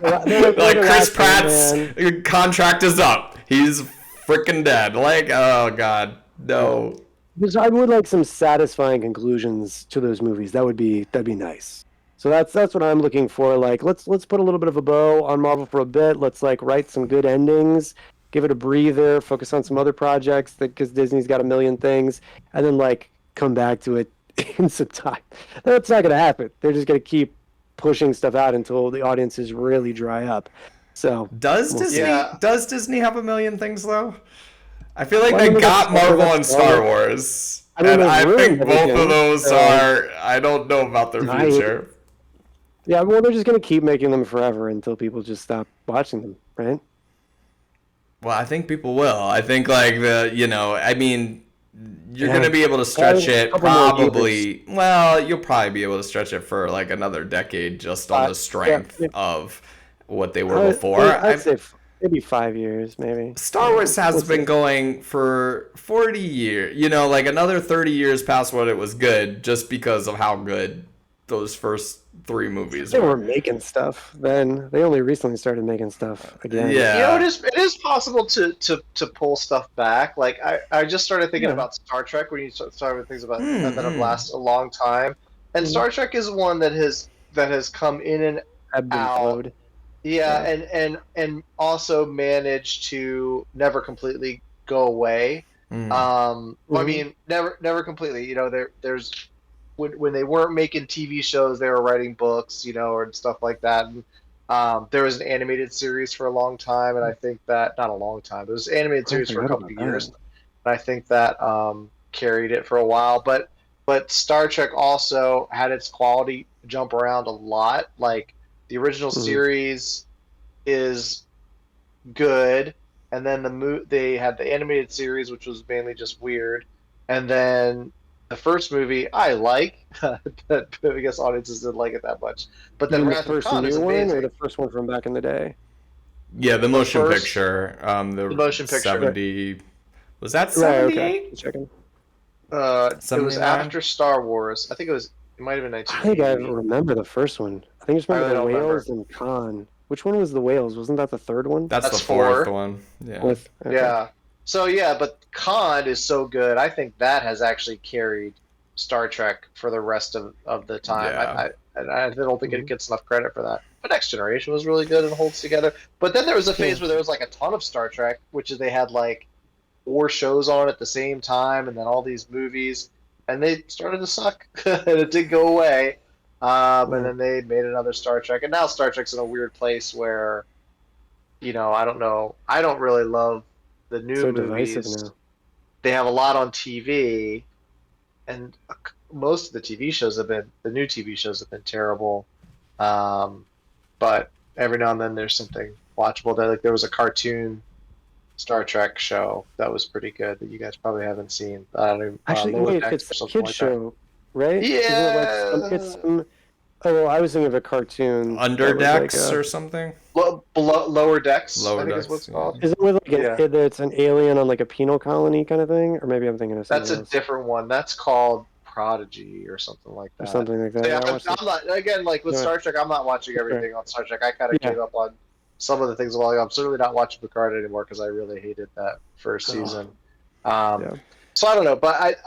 the, or Like the Chris last Pratt's Ant-Man. contract is up. He's freaking dead. Like, oh god, no. Because I would like some satisfying conclusions to those movies. That'd be nice. So that's what I'm looking for. Like let's put a little bit of a bow on Marvel for a bit. Let's like write some good endings, give it a breather, focus on some other projects because Disney's got a million things, and then like come back to it in some time. That's not gonna happen. They're just gonna keep pushing stuff out until the audiences really dry up. So Does we'll see. Disney Yeah. does Disney have a million things though? I feel like Well, they they got Marvel and Star Wars. Wars. I mean, And they've I ruined think both of everything. those So are I don't know about their died. future. Yeah, well, they're just gonna keep making them forever until people just stop watching them, right? Well, I think people will. I think like I mean, you're Yeah, gonna be able to stretch probably a it couple more years. probably. Well, you'll probably be able to stretch it for like another decade just on the Yeah, strength of what they were before. I'd say maybe 5 years, maybe. Star Wars has We'll been see. going for 40 years. Like another 30 years past what it was good, just because of how good those first three movies They were were. making stuff then. They only recently started making stuff again. Yeah. It is possible to pull stuff back. Like I just started thinking Yeah. about Star Trek when you started with things about that have Mm-mm. lasted a long time, and Mhm. Star Trek is one that has come in and Ebbed and out. flowed. Yeah, Yeah. and also managed to never completely go away. Mm. Well, I Hmm. mean, never completely. There's when they weren't making TV shows, they were writing books, and stuff like that. And there was an animated series for a long time, and I think that not a long time, but it was an animated I series for a forgot couple about of that. years, and I think that carried it for a while. But Star Trek also had its quality jump around a lot. Like the original Hmm. series is good, and then they had the animated series, which was mainly just weird, and then The first movie I like, but I guess audiences didn't like it that much. But You then mean the Wrath of first Khan is new one or amazing. the first one from back in the day? Yeah, the The motion first, picture, the the motion picture. Right. 70, was that Right. Okay. 78? Just checking. It was 79? after Star Wars. I think it was. It might have been I think I 1980. remember the first one. I think I just I remember really the don't remember. whales and Khan. Which one was the whales? Wasn't that the third one? That's the That's fourth 4. one. Yeah. With okay. Yeah. So yeah, but Khan is so good. I think that has actually carried Star Trek for the rest of the time. Yeah. I don't think it Mhm. gets enough credit for that. But Next Generation was really good and holds together. But then there was a Yeah. phase where there was like a ton of Star Trek, which is they had like 4 shows on at the same time, and then all these movies, and they started to suck, and it did go away. And Yeah. then they made another Star Trek, and now Star Trek's in a weird place where I don't know. I don't really love the new So divisive movies. now. They have a lot on TV, and most of the new TV shows have been terrible. Um, but every now and then there's something watchable. Like there was a cartoon Star Trek show that was pretty good that you guys probably haven't seen. I don't even, Actually, Lower wait, Decks it's or a something kid like that. show, right? Isn't it like it's Yeah, some? Oh, well, I was thinking of a cartoon that was like Underdecks or something? Lower Decks, I Lower think is what decks, it's yeah. called. is it with like Yeah, it's an alien on like a penal colony kind of thing, or maybe I'm thinking of that's something a else different one. That's called Prodigy or something like or that. something like So that. yeah, Yeah, I watched it. I'm not again like with Anyway, Star Trek. I'm not watching sorry. everything on Star Trek. I kind of Yeah. gave up on some of the things. Well, I'm certainly not watching Picard anymore because I really hated that first Oh, season. Um, yeah. so I don't know, but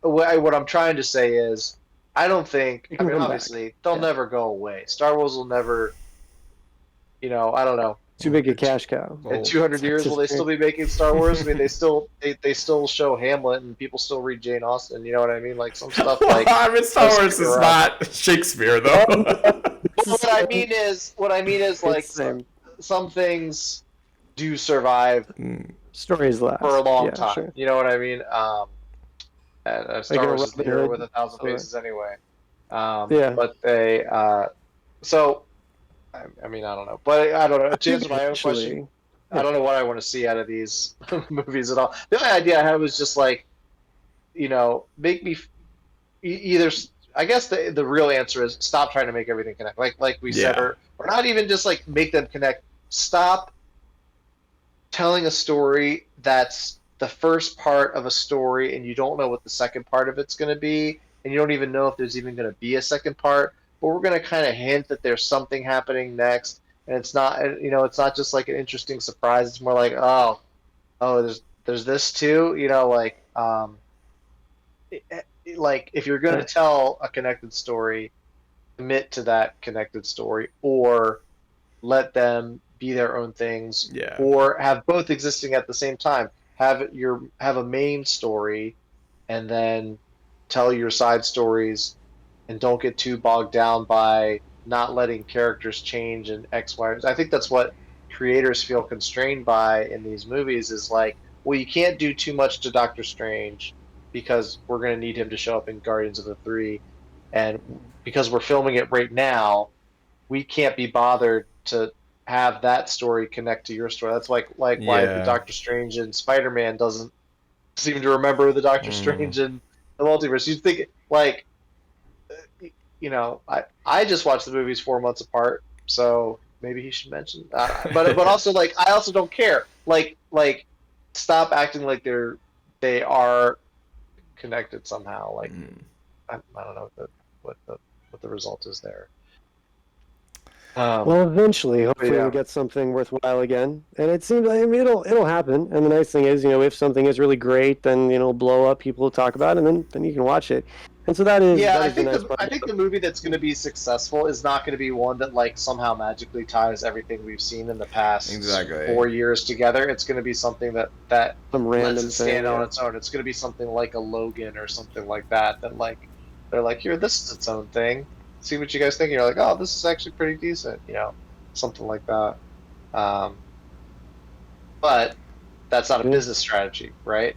what I'm trying to say is I don't think. You I can mean, come back. obviously they'll Yeah. never go away. Star Wars will never. I don't know. Too big a cash cow. In Well, 200 That's years, will his they thing. still be making Star Wars? I mean, they still show Hamlet and people still read Jane Austen. You know what I mean? Like some stuff like I mean, Star does stick Wars is around. not Shakespeare, Oh, though. no, it's the Well, same. what I mean is It's like the same. some things do survive Mm, Stories for a last. long Yeah, time. sure. You know what I mean? And Like Star in a Wars is the Robin hero with Hood. 1,000 So, faces anyway. yeah. But they so I mean I don't know, but I don't know. I To think answer my own question, eventually. I Yeah. don't know what I want to see out of these movies at all. The only idea I had was just like make me either. I guess the real answer is stop trying to make everything connect. Like we said, yeah. or not even just like make them connect. Stop telling a story that's the first part of a story and you don't know what the second part of it's going to be and you don't even know if there's even going to be a second part, but we're going to kind of hint that there's something happening next, and it's not just like an interesting surprise. It's more like, oh, there's this too, like if you're going to Yeah. tell a connected story, commit to that connected story, or let them be their own things, Yeah. or have both existing at the same time. Have a main story, and then tell your side stories, and don't get too bogged down by not letting characters change and X, Y. I think that's what creators feel constrained by in these movies is like, well, you can't do too much to Doctor Strange because we're going to need him to show up in Guardians of the Three, and because we're filming it right now, we can't be bothered to have that story connect to your story. That's like why the Yeah. Doctor Strange and Spider Man doesn't seem to remember the Doctor Mm. Strange and the multiverse. You'd think like I just watched the movies 4 months apart, so maybe he should mention. But also like I also don't care. Like stop acting like they are connected somehow. Like Mm. I don't know what the what the result is there. Well, eventually, But hopefully, we'll yeah. get something worthwhile again. And it seems, I mean, it'll happen. And the nice thing is, if something is really great, then blow up, people will talk about it, and then you can watch it. And so that is Yeah, that is the nice part I about think it. the movie that's going to be successful is not going to be one that like somehow magically ties everything we've seen in the past Exactly. 4 years together. It's going to be something that Some lets random it stand thing. on Yeah. its own. It's going to be something like a Logan or something like that. That like they're like, here, this is its own thing. See what you guys think. And you're like, oh, this is actually pretty decent. Something like that. Um, but that's not a Yeah. business strategy, right?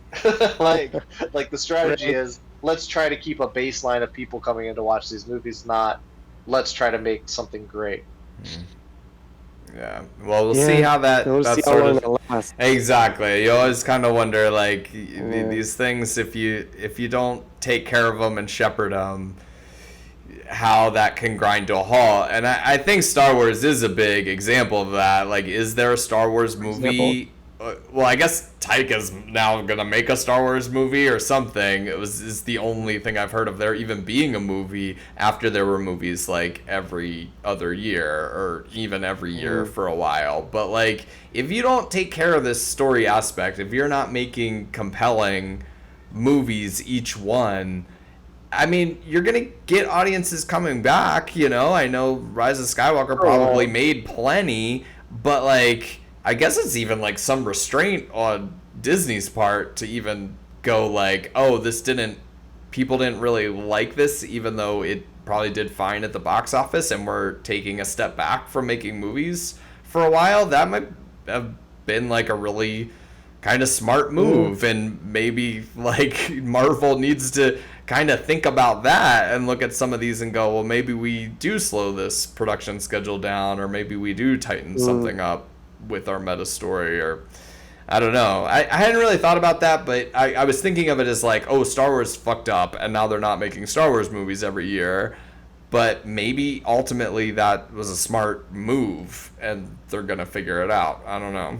like like the strategy Right. is let's try to keep a baseline of people coming in to watch these movies, not let's try to make something great. Mm. Yeah. Well, we'll see Yeah, how we'll that see how sort long of. that lasts. Exactly. You always kind of wonder, like, Yeah. these things, if you don't take care of them and shepherd them, how that can grind to a halt. And I think Star Wars is a big example of that. Like, is there a Star Wars Example. movie? Well, I guess Taika's now gonna make a Star Wars movie or something. Is the only thing I've heard of there even being a movie after there were movies like every other year or even every year for a while. But like, if you don't take care of this story aspect, if you're not making compelling movies each one, I mean, you're gonna get audiences coming back. You know, I know Rise of Skywalker For a probably while. made plenty, but like, I guess it's even like some restraint on Disney's part to even go like, oh, this didn't, people didn't really like this, even though it probably did fine at the box office, and we're taking a step back from making movies for a while. That might have been like a really kind of smart Yeah. move, and maybe like Marvel needs to kind of think about that and look at some of these and go, well, maybe we do slow this production schedule down, or maybe we do tighten Mm. something up with our meta story, or I don't know. I hadn't really thought about that, but I was thinking of it as like, oh, Star Wars fucked up and now they're not making Star Wars movies every year. But maybe ultimately that was a smart move and they're going to figure it out. I don't know.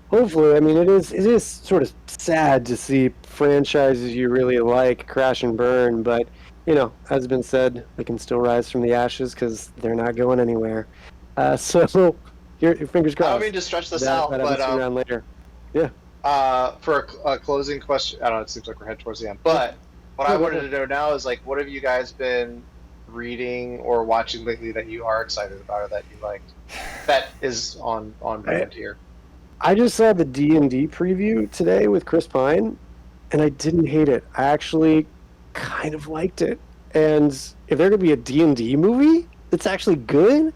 Hopefully, I mean, it is sort of sad to see franchises you really like crash and burn, but as been said, they can still rise from the ashes because they're not going anywhere. So, your fingers I don't mean crossed to stretch this that out, that but happens sooner than later. Yeah. for a closing question, I don't know. It seems like we're heading towards the end, Yeah. but what I Yeah, go wanted for to it. know now is like, what have you guys been reading or watching lately that you are excited about or that you liked? That is on I, brand here. I just saw the D&D preview today with Chris Pine, and I didn't hate it. I actually kind of liked it. And if there could be a D&D movie that's actually good,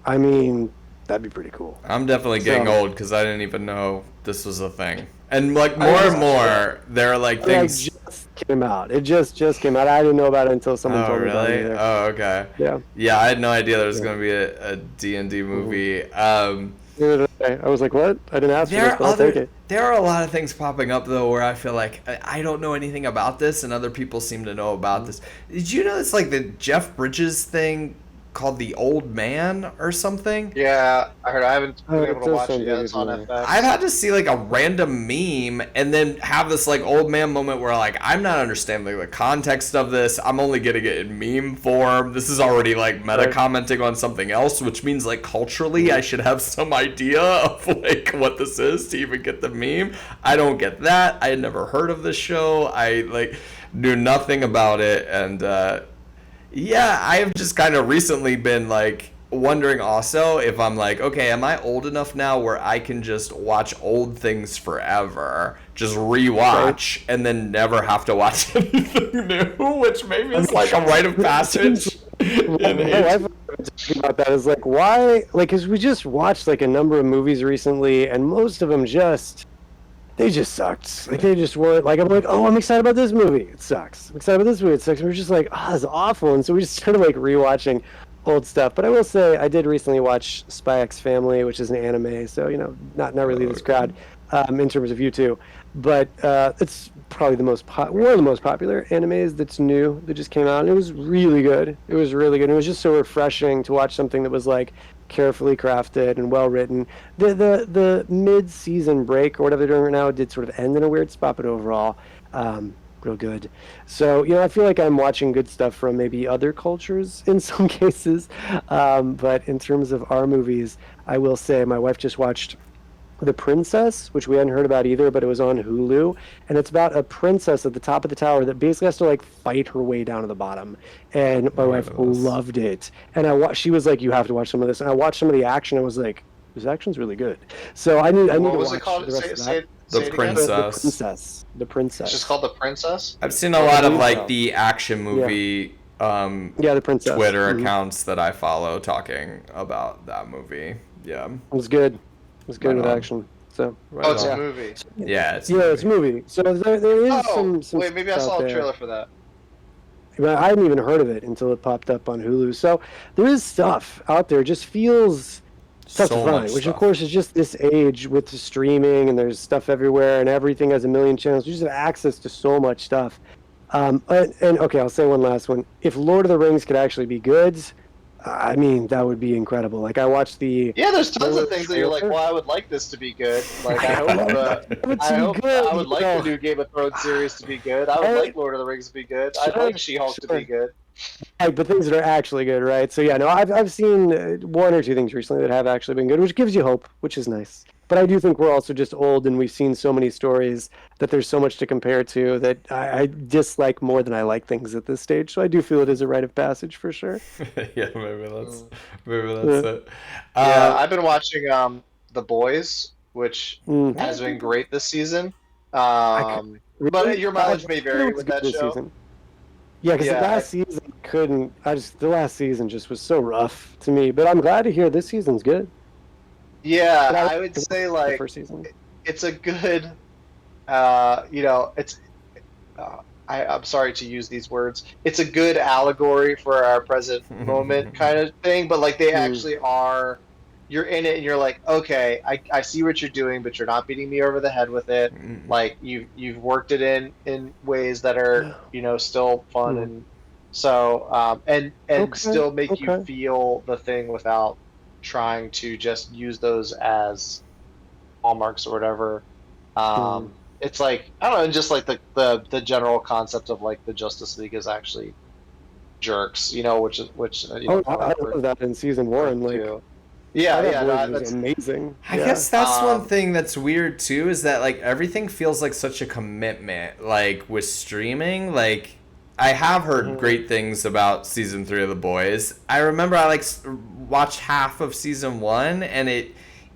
I mean, that'd be pretty cool. I'm definitely getting So old because I didn't even know this was a thing. And like I more and just, more, there are like like things. just came out. It just came out. I didn't know about it until someone Oh, told me about it really? either. Oh, okay. Yeah, Yeah, I had no idea there was yeah. going to be a D&D hmm movie. I was like, what? I didn't ask for this, but I'll take it. There are a lot of things popping up though where I feel like I don't know anything about this and other people seem to know about Mhm. this. Did you know it's like the Jeff Bridges thing called The Old Man or something? Yeah, I heard. I haven't Oh, been it able to does watch sound it yet. vaguely It's on familiar. I've FX. had to see like a random meme and then have this like old man moment where like I'm not understanding the context of this. I'm only getting it in meme form. This is already like meta Right. commenting on something else, which means like culturally I Mhm. should have some idea of like what this is to even get the meme. I don't get that. I had never heard of this show. I like knew nothing about it, and yeah, I have just kind of recently been like wondering also if I'm like, okay, am I old enough now where I can just watch old things forever, just Right. rewatch, and then never have to watch anything new, which maybe I is like a rite of mean, it seems passage in my age. wife and I were talking about that is like why like because we just watched like a number of movies recently and most of them just they just sucked like they just weren't like I'm like oh I'm excited about this movie it sucks I'm excited about this movie it sucks and we're just like oh it's awful and so we just started like rewatching old stuff but I will say I did recently watch Spy X Family which is an anime so not really this crowd in terms of you two but it's probably one of the most popular animes that's new that just came out and it was really good it was really good it was just so refreshing to watch something that was like carefully crafted and well written the mid-season break or whatever they're doing right now did sort of end in a weird spot but overall real good so I feel like I'm watching good stuff from maybe other cultures in some cases but in terms of our movies I will say my wife just watched the Princess, which we hadn't heard about either, but it was on Hulu, and it's about a princess at the top of the tower that basically has to like fight her way down to the bottom. And my Never heard wife of this. loved it, and she was like, "You have to watch some of this." And I watched some of the action, and was like, "This action's really good." So I need What to was it watch called? the rest Say of that. The say it again. The Princess. Princess, the It's just Princess. called The Princess. I've seen a I lot of believe like so. the action Yeah, movie yeah, the Princess. Twitter accounts that I follow talking about that movie. Yeah, It was good. It was good right with on, action. So Oh, right it's a on. yeah, movie. yeah, Yeah, it's a yeah, it's a movie. movie. So there is Oh, some wait, maybe I stuff out saw a there. trailer for that. I hadn't even heard of it until it popped up on Hulu. So there is stuff out there. It just feels tough to So much find, which of stuff. course is just this age with the streaming and there's stuff everywhere and everything has a million channels. You just have access to so much stuff. And okay, I'll say one last one. If Lord of the Rings could actually be good, I mean, that would be incredible. Like I watched the Yeah, there's tons of things that you're like, trailer. well, I would like this to be good. Like, I I hope love it to be good. I would You like the know. new Game of Thrones series to be good. I would Right? like Lord of the Rings to be good. I'd Sure, like She-Hulk to be sure. good. Right, but things that are actually good, right? So yeah, no, I've seen one or two things recently that have actually been good, which gives you hope, which is nice. But I do think we're also just old, and we've seen so many stories that there's so much to compare to that I dislike more than I like things at this stage. So I do feel it is a rite of passage for sure. Yeah, Mm. maybe that's Yeah. it. Yeah, Uh, I've been watching The Boys, which Mm. has been great this season. I could But really, your I mileage may thought it vary was with good that this show. season. Yeah, because the Yeah, last season couldn't. The last season just was so rough to me. But I'm glad to hear this season's good. yeah, But I I would like say the like first season. it's a good, it's uh, I'm sorry to use these words. It's a good allegory for our present moment kind of thing, but like they Mm. actually are. You're in it and you're like, okay, I see what you're doing, but you're not beating me over the head with it. Like you've worked it in ways that are, still fun Mm. and so and Okay. still make you Okay. feel the thing without trying to just use those as hallmarks or whatever. Mm. It's like I don't know, just like the general concept of like the Justice League is actually jerks, which Oh, kind I of love that in season worth one. Like, too. oh, Yeah, that yeah, voice no, was that's amazing. I Yeah. guess that's one um, thing that's weird too, is that like everything feels like such a commitment, like with streaming. Like I have heard mhm. great things about season 3 of The Boys. I remember I watched half of season 1, and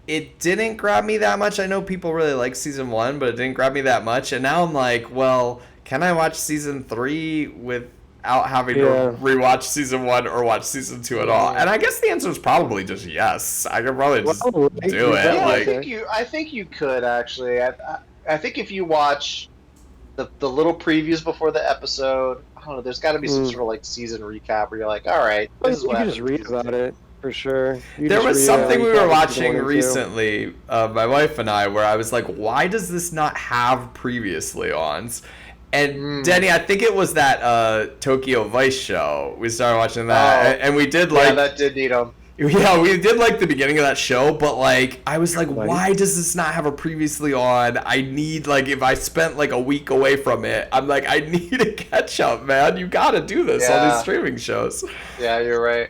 it didn't grab me that much. I know people really like season 1, but it didn't grab me that much. And now I'm like, well, can I watch season 3 without having to Yeah. rewatch season 1 or watch season 2 at all? Mhm. And I guess the answer is probably just yes. I could probably just Well, right, do you're it. Yeah, probably Like, okay. I think you could actually. I think if you watch the little previews before the episode, I don't know. There's got to be some Mm. sort of like season recap where you're like, all right, Oh, this is you what could just happened in read season about two. it for sure. You there just was read a something we were recap of season one watching and two. recently, my wife and I, where I was like, why does this not have previously ons? And Mm. Denny, I think it was that Tokyo Vice show. We started watching that, Oh, and we did yeah, like, that did need them. yeah, we did like the beginning of that show, but like, I was like, Right. why does this not have a previously on? I need, like, if I spent like a week away from it, I'm like, I need a catch up, man. You gotta do this on these Yeah, streaming shows. yeah, you're right.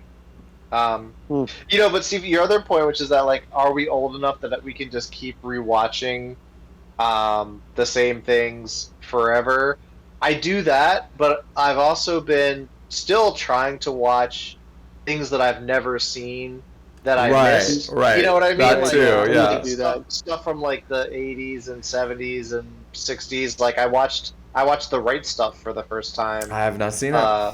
Um, Mm. but Steve, your other point, which is that like, are we old enough that we can just keep rewatching the same things forever? I do that, but I've also been still trying to watch things that I've never seen that I Right, missed. You know right. what I mean? That Right. Like Yeah, too, I need to yeah. do that. stuff from like the 80s and 70s and 60s. Like I watched The Right Stuff for the first time I have not seen it. uh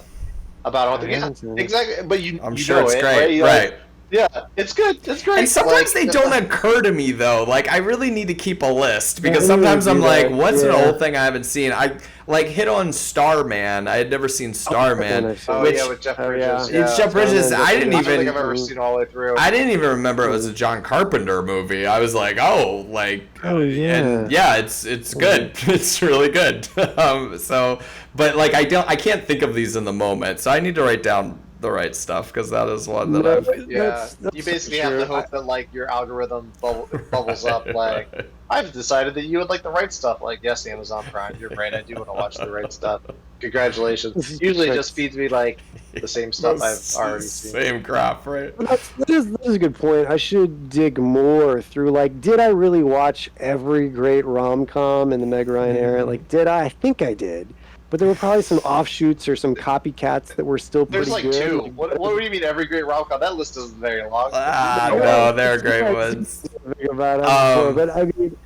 about a month I ago. Yeah, haven't seen it. exactly. But I'm you sure know it's it, right? great, You like right? yeah, it's good. It's And great. sometimes Like they don't occur to me though. Like I really need to keep a list Yeah, because I need to sometimes I'm do like, that. what's an Yeah. old thing I haven't seen? I like hit on Starman. I had never seen Oh, that one Starman, I've oh seen. which yeah, with Jeff Oh yeah. Bridges. it's Yeah. Jeff Bridges. Starman, Jeff I don't think Bridges. I've ever Mhm. seen all the way through. I didn't even remember it was a Mhm. John Carpenter movie. I was like, oh, like, Oh and yeah. yeah, it's Mhm. good. It's really good. So, but like, I can't think of these in the moment. So I need to write down the right stuff because that is one that No, I've. Yeah, you that's so basically have to true. hope that like your algorithm bubbles up. Like, I've decided that you would like the right stuff. Like, yes, Amazon Prime, you're right. I do want to watch the right stuff. Congratulations. This is Usually, it just perfect. feeds me like the same stuff I've already seen. Same crap, right? Well, that is a good point. I should dig more through, like, did I really watch every great rom-com in the Meg Ryan era? Like, did I? I think I did. But there were probably some offshoots or some copycats that were still There's pretty like good. two. Like, What do you mean every great rom com? That list isn't very long. Ah, well, no, they're it's great not ones. specific about it before, Um, but I mean,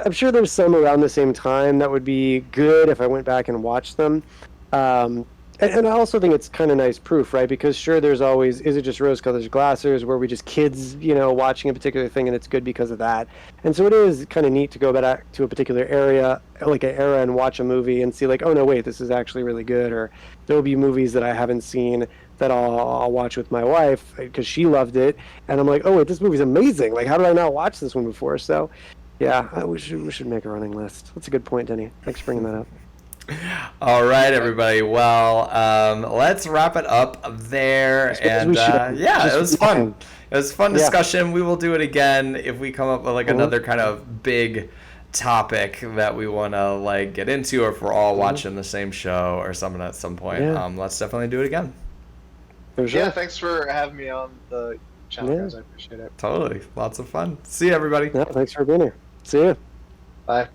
I'm sure there's some around the same time that would be good if I went back and watched them. Um, And I also think it's kind of nice proof, right? Because sure, there's always, is it just rose-colored glasses? Were we just kids, watching a particular thing and it's good because of that? And so it is kind of neat to go back to a particular area, like an era, and watch a movie and see like, oh no, wait, this is actually really good. Or there'll be movies that I haven't seen that I'll watch with my wife because she loved it, and I'm like, oh wait, this movie's amazing. Like, how did I not watch this one before? So, yeah, we should make a running list. That's a good point, Denny. Thanks for bringing that up. All right, everybody. Well, let's wrap it up there. I suppose And we should yeah, it just was fun. rewind. It was a fun Yeah. discussion. We will do it again if we come up with like Mhm. another kind of big topic that we want to like get into, or if we're all watching the same show or something at some point. Yeah. Let's definitely do it again. For sure. Yeah, thanks for having me on the channel, Yeah. guys. I appreciate it. Totally. Lots of fun. See you, everybody. Yeah, thanks for being here. See you. Bye.